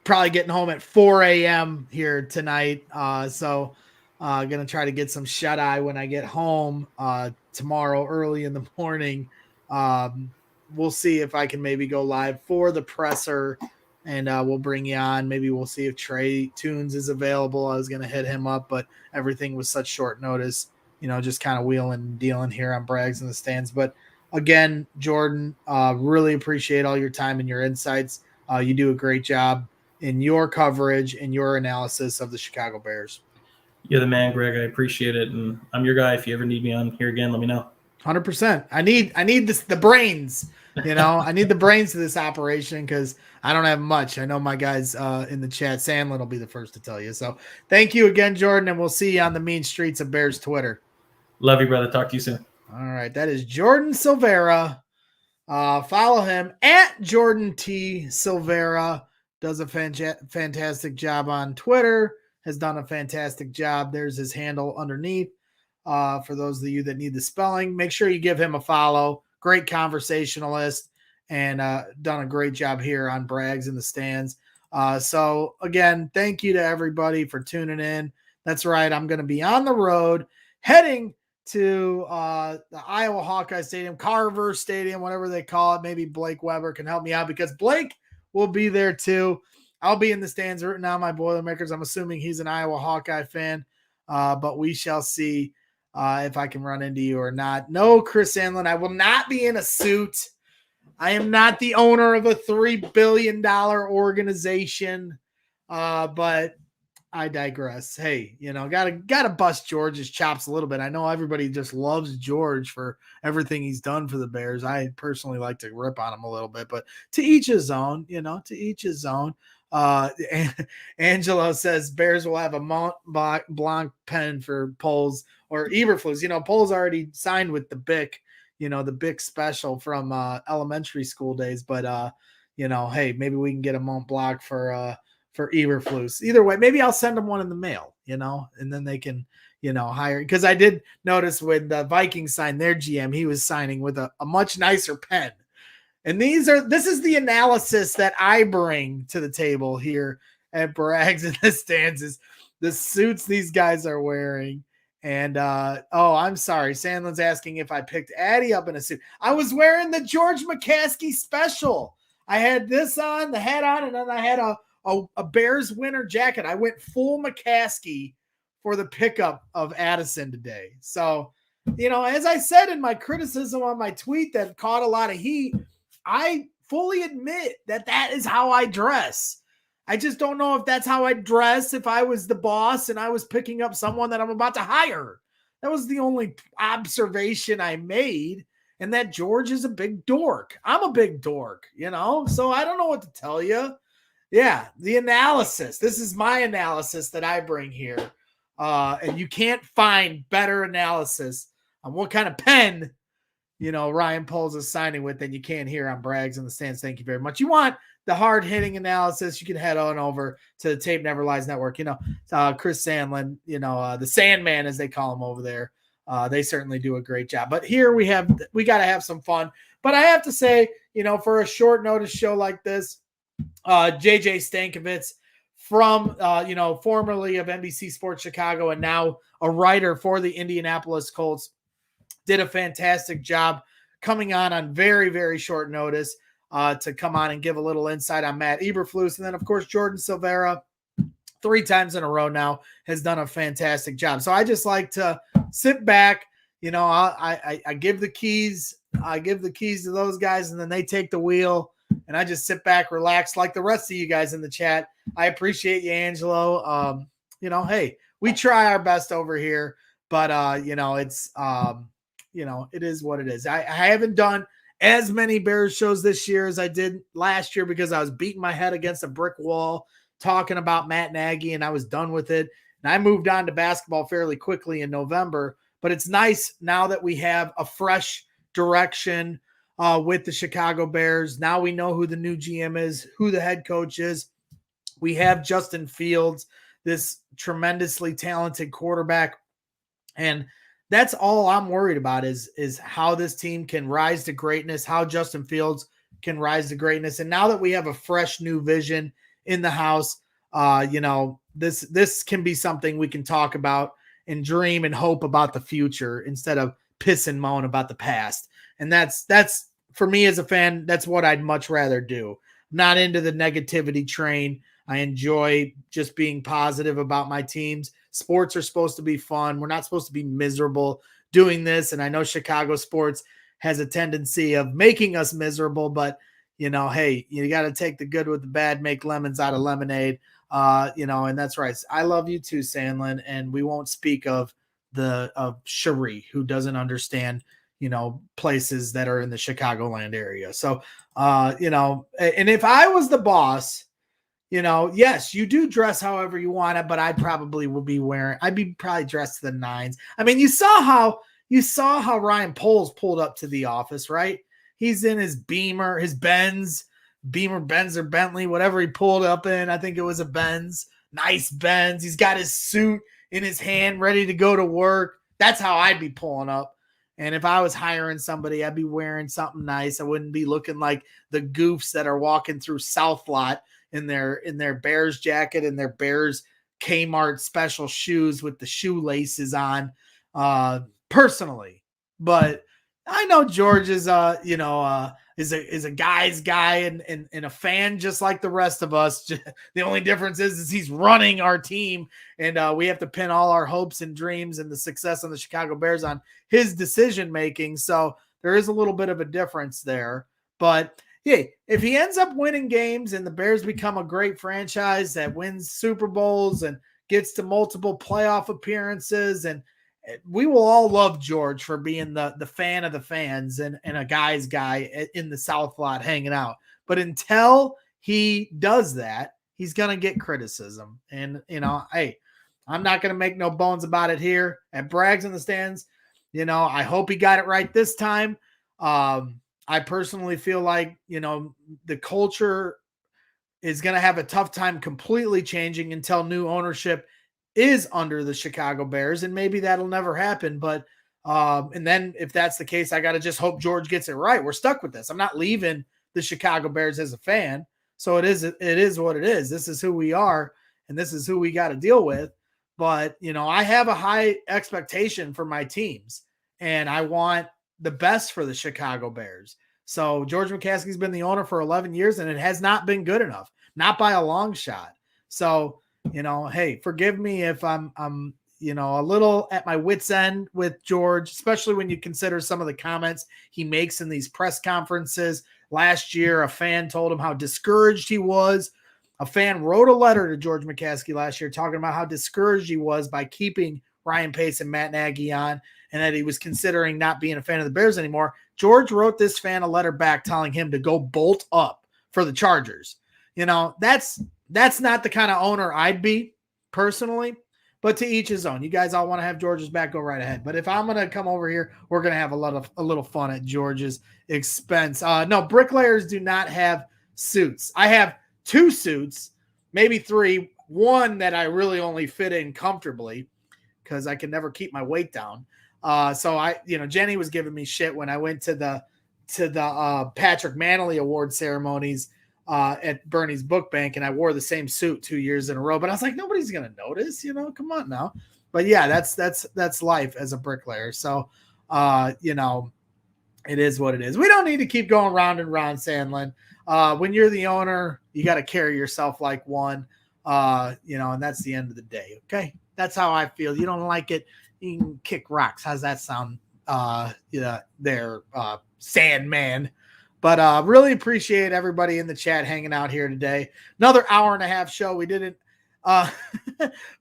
probably getting home at 4 a.m. here tonight. So going to try to get some shut-eye when I get home tomorrow early in the morning. We'll see if I can maybe go live for the presser, and we'll bring you on. Maybe we'll see if Trey Tunes is available. I was going to hit him up, but everything was such short notice, just kind of wheeling and dealing here on Brags in the Stands. But again, Jordan, really appreciate all your time and your insights. You do a great job in your coverage and your analysis of the Chicago Bears.
You're the man, Greg. I appreciate it. And I'm your guy. If you ever need me on here again, let me know.
100%. I need the brains, I need the brains to this operation, because I don't have much. I know my guys in the chat, Sandlin will be the first to tell you. So thank you again, Jordan, and we'll see you on the mean streets of Bears Twitter.
Love you, brother. Talk to you soon.
All right, that is Jordan Silveira. Follow him at Jordan T. Silveira. Does a fantastic job on Twitter. Has done a fantastic job. There's his handle underneath. For those of you that need the spelling, make sure you give him a follow. Great conversationalist and done a great job here on Brags in the Stands. So again, thank you to everybody for tuning in. That's right. I'm going to be on the road heading to the Iowa Hawkeye Stadium, Carver Stadium, whatever they call it. Maybe Blake Weber can help me out because Blake will be there too. I'll be in the stands rooting on my Boilermakers. I'm assuming he's an Iowa Hawkeye fan, but we shall see if I can run into you or not. No, Chris Anlin, I will not be in a suit. I am not the owner of a $3 billion organization, but I digress. Hey, gotta bust George's chops a little bit. I know everybody just loves George for everything he's done for the Bears. I personally like to rip on him a little bit, but to each his own, to each his own. Angelo says Bears will have a Mont Blanc pen for Poles or Eberflus. Poles already signed with the Bic, the Bic special from elementary school days. But hey, maybe we can get a Mont Blanc for Eberflus. Either way, maybe I'll send them one in the mail, and then they can, hire. Because I did notice when the Vikings signed their GM, he was signing with a much nicer pen. And this is the analysis that I bring to the table here at Brags in the Stands is the suits these guys are wearing. And, I'm sorry. Sandlin's asking if I picked Addy up in a suit. I was wearing the George McCaskey special. I had this on, the hat on, and then I had a Bears winter jacket. I went full McCaskey for the pickup of Addison today. So, as I said in my criticism on my tweet that caught a lot of heat, I fully admit that is how I dress. I just don't know if that's how I'd dress if I was the boss and I was picking up someone that I'm about to hire. That was the only observation I made. And that George is a big dork. I'm a big dork, so I don't know what to tell you. Yeah, the analysis. This is my analysis that I bring here. And you can't find better analysis on what kind of pen Ryan Poles is signing with than you can hear on Brags in the Stands. Thank you very much. You want the hard-hitting analysis, you can head on over to the Tape Never Lies Network. Chris Sandlin, the Sandman, as they call him over there. They certainly do a great job. But here we got to have some fun. But I have to say, for a short notice show like this, JJ Stankevitz from, formerly of NBC Sports Chicago and now a writer for the Indianapolis Colts, did a fantastic job coming on very, very short notice to come on and give a little insight on Matt Eberflus. And then, of course, Jordan Silveira, 3 times in a row now, has done a fantastic job. So I just like to sit back. I give the keys. I give the keys to those guys, and then they take the wheel. And I just sit back, relax, like the rest of you guys in the chat. I appreciate you, Angelo. Hey, we try our best over here, but it's it is what it is. I haven't done as many Bears shows this year as I did last year because I was beating my head against a brick wall talking about Matt Nagy, and I was done with it. And I moved on to basketball fairly quickly in November, but it's nice now that we have a fresh direction with the Chicago Bears. Now we know who the new GM is, who the head coach is. We have Justin Fields, this tremendously talented quarterback. And that's all I'm worried about is how this team can rise to greatness, how Justin Fields can rise to greatness. And now that we have a fresh new vision in the house, this can be something we can talk about and dream and hope about the future instead of piss and moan about the past. And that's for me as a fan, that's what I'd much rather do. I'm not into the negativity train. I enjoy just being positive about my teams. Sports are supposed to be fun. We're not supposed to be miserable doing this. And I know Chicago sports has a tendency of making us miserable, but hey, you got to take the good with the bad, make lemons out of lemonade. And that's right. I love you too, Sandlin. And we won't speak of Cherie, who doesn't understand, places that are in the Chicagoland area. So, and if I was the boss, yes, you do dress however you want it, but I probably would be I'd be probably dressed to the nines. I mean, you saw You saw how Ryan Poles pulled up to the office, right? He's in his Beamer, his Benz, Beamer, Benz, or Bentley, whatever he pulled up in. I think it was a Benz. Nice Benz. He's got his suit in his hand, ready to go to work. That's how I'd be pulling up. And if I was hiring somebody, I'd be wearing something nice. I wouldn't be looking like the goofs that are walking through South Lot in their Bears jacket and their Bears Kmart special shoes with the shoelaces on, personally. But I know George is is a guy's guy and a fan just like the rest of us. The only difference is he's running our team, and we have to pin all our hopes and dreams and the success of the Chicago Bears on his decision making. So there is a little bit of a difference there. But yeah, if he ends up winning games and the Bears become a great franchise that wins Super Bowls and gets to multiple playoff appearances, and we will all love George for being the fan of the fans and a guy's guy in the South Lot hanging out. But until he does that, he's going to get criticism. And, hey, I'm not going to make no bones about it here at Brags in the Stands. I hope he got it right this time. I personally feel like, the culture is going to have a tough time completely changing until new ownership is under the Chicago Bears, and maybe that'll never happen. But and then if that's the case, I got to just hope George gets it right. We're stuck with this. I'm not leaving the Chicago Bears as a fan. So it is what it is. This is who we are, and this is who we got to deal with. But, I have a high expectation for my teams, and I want the best for the Chicago Bears. So George McCaskey's been the owner for 11 years, and it has not been good enough, not by a long shot. So, hey, forgive me if I'm a little at my wit's end with George, especially when you consider some of the comments he makes in these press conferences. Last year, a fan told him how discouraged he was. A fan wrote a letter to George McCaskey last year talking about how discouraged he was by keeping Ryan Pace and Matt Nagy on, and that he was considering not being a fan of the Bears anymore. George wrote this fan a letter back telling him to go bolt up for the Chargers. That's not the kind of owner I'd be personally, but to each his own. You guys all want to have George's back, go right ahead. But if I'm going to come over here, we're going to have a little fun at George's expense. No, bricklayers do not have suits. I have 2 suits, maybe 3. One that I really only fit in comfortably because I can never keep my weight down. So Jenny was giving me shit when I went to the Patrick Manley Award ceremonies at Bernie's Book Bank, and I wore the same suit 2 years in a row. But I was like, nobody's gonna notice, come on now. But yeah, that's life as a bricklayer. So it is what it is. We don't need to keep going round and round, Sandlin. When you're the owner, you got to carry yourself like one. And that's the end of the day. Okay, that's how I feel. You don't like it, you can kick rocks. How's that sound? Sandman. But really appreciate everybody in the chat hanging out here today. Another hour and a half show. We didn't.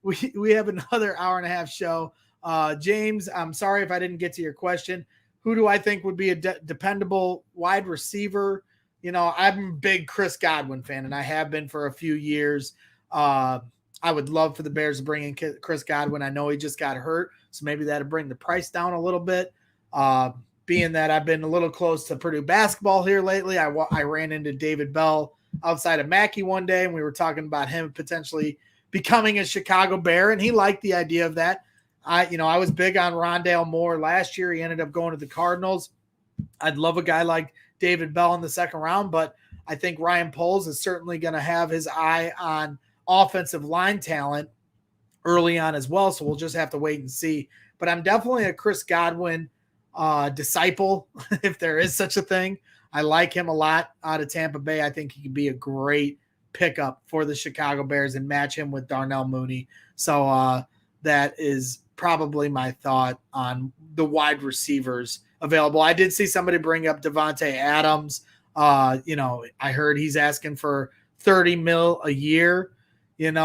We have another hour and a half show. James, I'm sorry if I didn't get to your question. Who do I think would be a dependable wide receiver? I'm a big Chris Godwin fan, and I have been for a few years. I would love for the Bears to bring in Chris Godwin. I know he just got hurt, so maybe that'll bring the price down a little bit. Being that I've been a little close to Purdue basketball here lately, I ran into David Bell outside of Mackey one day, and we were talking about him potentially becoming a Chicago Bear, and he liked the idea of that. I was big on Rondale Moore last year. He ended up going to the Cardinals. I'd love a guy like David Bell in the second round, but I think Ryan Poles is certainly going to have his eye on offensive line talent early on as well, so we'll just have to wait and see. But I'm definitely a Chris Godwin disciple, if there is such a thing. I like him a lot out of Tampa Bay. I think he could be a great pickup for the Chicago Bears and match him with Darnell Mooney. So that is probably my thought on the wide receivers available. I did see somebody bring up Devontae Adams. I heard he's asking for $30 million a year. It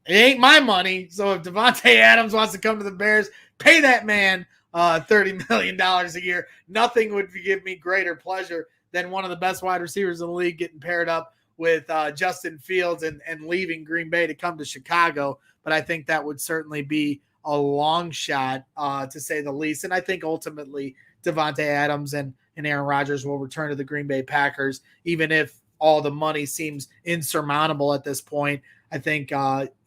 ain't my money. So if Devontae Adams wants to come to the Bears, pay that man $30 million a year. Nothing would give me greater pleasure than one of the best wide receivers in the league getting paired up with Justin Fields and leaving Green Bay to come to Chicago. But I think that would certainly be a long shot, to say the least. And I think ultimately Devontae Adams and Aaron Rodgers will return to the Green Bay Packers, even if all the money seems insurmountable at this point. I think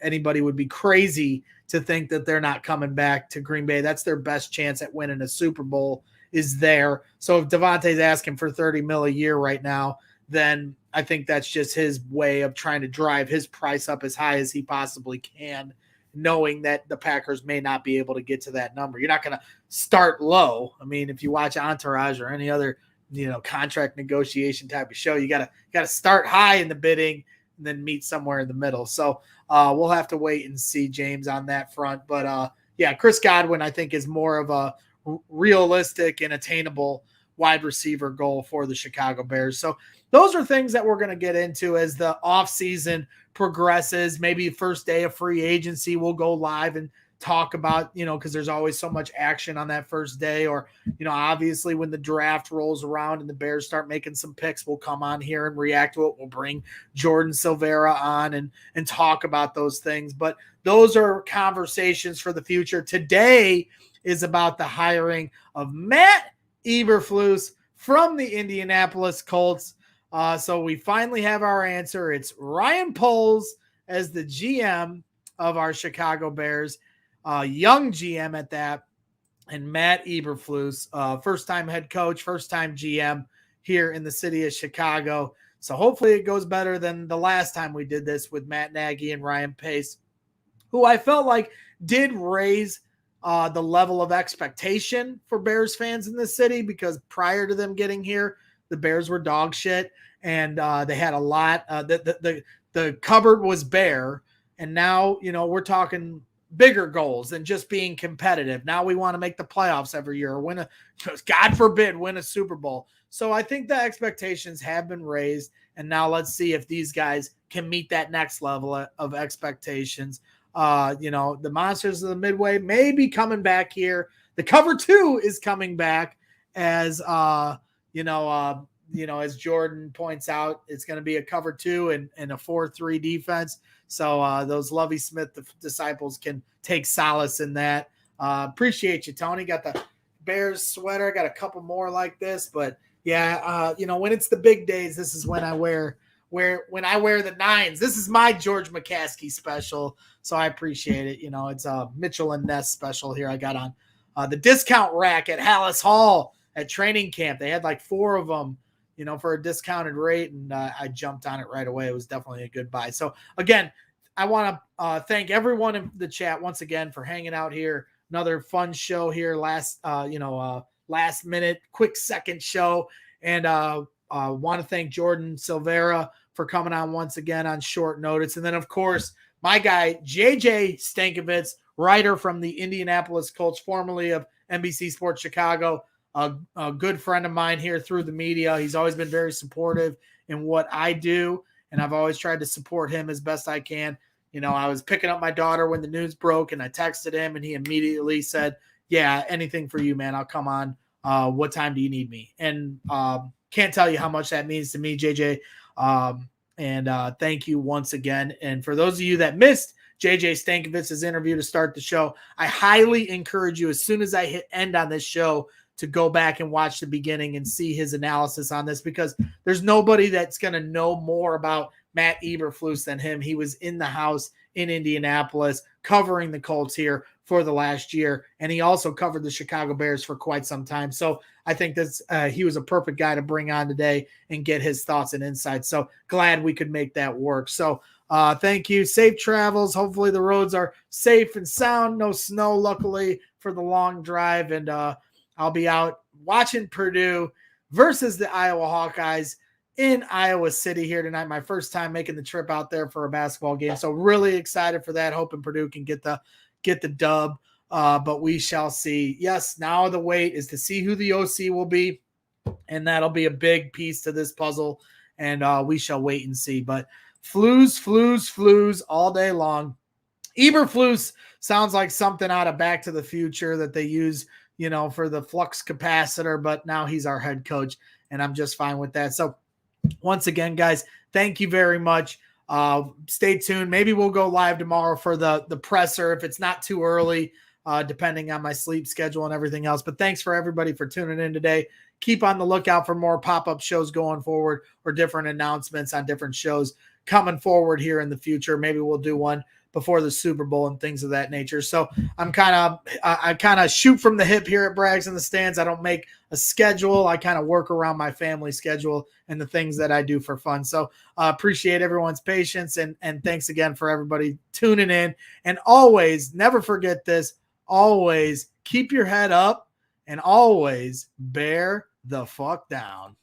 anybody would be crazy to think that they're not coming back to Green Bay. That's their best chance at winning a Super Bowl is there. So if Devontae's asking for $30 million a year right now, then I think that's just his way of trying to drive his price up as high as he possibly can, knowing that the Packers may not be able to get to that number. You're not going to start low. I mean, if you watch Entourage or any other, contract negotiation type of show, you got to start high in the bidding and then meet somewhere in the middle. So we'll have to wait and see, James, on that front. But Chris Godwin, I think, is more of a realistic and attainable wide receiver goal for the Chicago Bears. So those are things that we're going to get into as the offseason progresses. Maybe first day of free agency, we'll go live and talk about, because there's always so much action on that first day, or, obviously when the draft rolls around and the Bears start making some picks, we'll come on here and react to it. We'll bring Jordan Silveira on and talk about those things. But those are conversations for the future. Today is about the hiring of Matt Eberflus from the Indianapolis Colts. So we finally have our answer. It's Ryan Poles as the GM of our Chicago Bears, young GM at that, and Matt Eberflus, first-time head coach, first-time GM here in the city of Chicago. So hopefully it goes better than the last time we did this with Matt Nagy and Ryan Pace, who I felt like did raise the level of expectation for Bears fans in the city, because prior to them getting here, the Bears were dog shit, and they had a lot. The cupboard was bare, and now, we're talking bigger goals than just being competitive. Now we want to make the playoffs every year, or God forbid, win a Super Bowl. So I think the expectations have been raised, and now let's see if these guys can meet that next level of expectations. The Monsters of the Midway may be coming back here. The cover 2 is coming back as, as Jordan points out, it's going to be a cover 2 and a 4-3 defense. So those Lovie Smith disciples can take solace in that. Appreciate you, Tony. Got the Bears sweater. Got a couple more like this, but when it's the big days, this is when I wear the 9s. This is my George McCaskey special, so I appreciate it. It's a Mitchell and Ness special here. I got on the discount rack at Hallis Hall at training camp. They had like 4 of them, for a discounted rate, and I jumped on it right away. It was definitely a good buy. So again, I want to thank everyone in the chat once again for hanging out here. Another fun show here, last minute, quick second show, and want to thank Jordan Silveira for coming on once again on short notice. And then, of course, my guy, JJ Stankevitz, writer from the Indianapolis Colts, formerly of NBC Sports Chicago, a good friend of mine here through the media. He's always been very supportive in what I do, and I've always tried to support him as best I can. I was picking up my daughter when the news broke, and I texted him, and he immediately said, yeah, anything for you, man. I'll come on. What time do you need me? And can't tell you how much that means to me, JJ. And thank you once again. And for those of you that missed JJ Stankovitz's interview to start the show, I highly encourage you, as soon as I hit end on this show, to go back and watch the beginning and see his analysis on this, because there's nobody that's going to know more about Matt Eberflus than him. He was in the house in Indianapolis covering the Colts here for the last year, and he also covered the Chicago Bears for quite some time. So I think that's he was a perfect guy to bring on today and get his thoughts and insights. So glad we could make that work. So thank you. Safe travels. Hopefully the roads are safe and sound. No snow, luckily, for the long drive. And I'll be out watching Purdue versus the Iowa Hawkeyes in Iowa City here tonight. My first time making the trip out there for a basketball game. So really excited for that. Hoping Purdue can get the dub. But we shall see. Yes, now the wait is to see who the OC will be. And that'll be a big piece to this puzzle. And we shall wait and see. But flues all day long. Eberflus sounds like something out of Back to the Future that they use, for the flux capacitor, but now he's our head coach, and I'm just fine with that. So once again, guys, thank you very much. Stay tuned. Maybe we'll go live tomorrow for the presser if it's not too early. depending on my sleep schedule and everything else. But thanks for everybody for tuning in today. Keep on the lookout for more pop-up shows going forward or different announcements on different shows coming forward here in the future. Maybe we'll do one before the Super Bowl and things of that nature. So I kind of shoot from the hip here at Brags in the Stands. I don't make a schedule. I kind of work around my family schedule and the things that I do for fun. So appreciate everyone's patience and thanks again for everybody tuning in. And always, never forget this, always keep your head up and always bear the fuck down.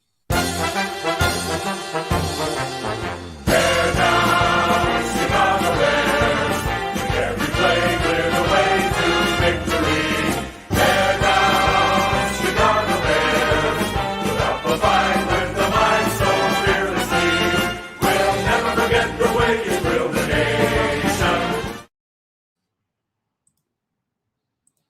Forget the way you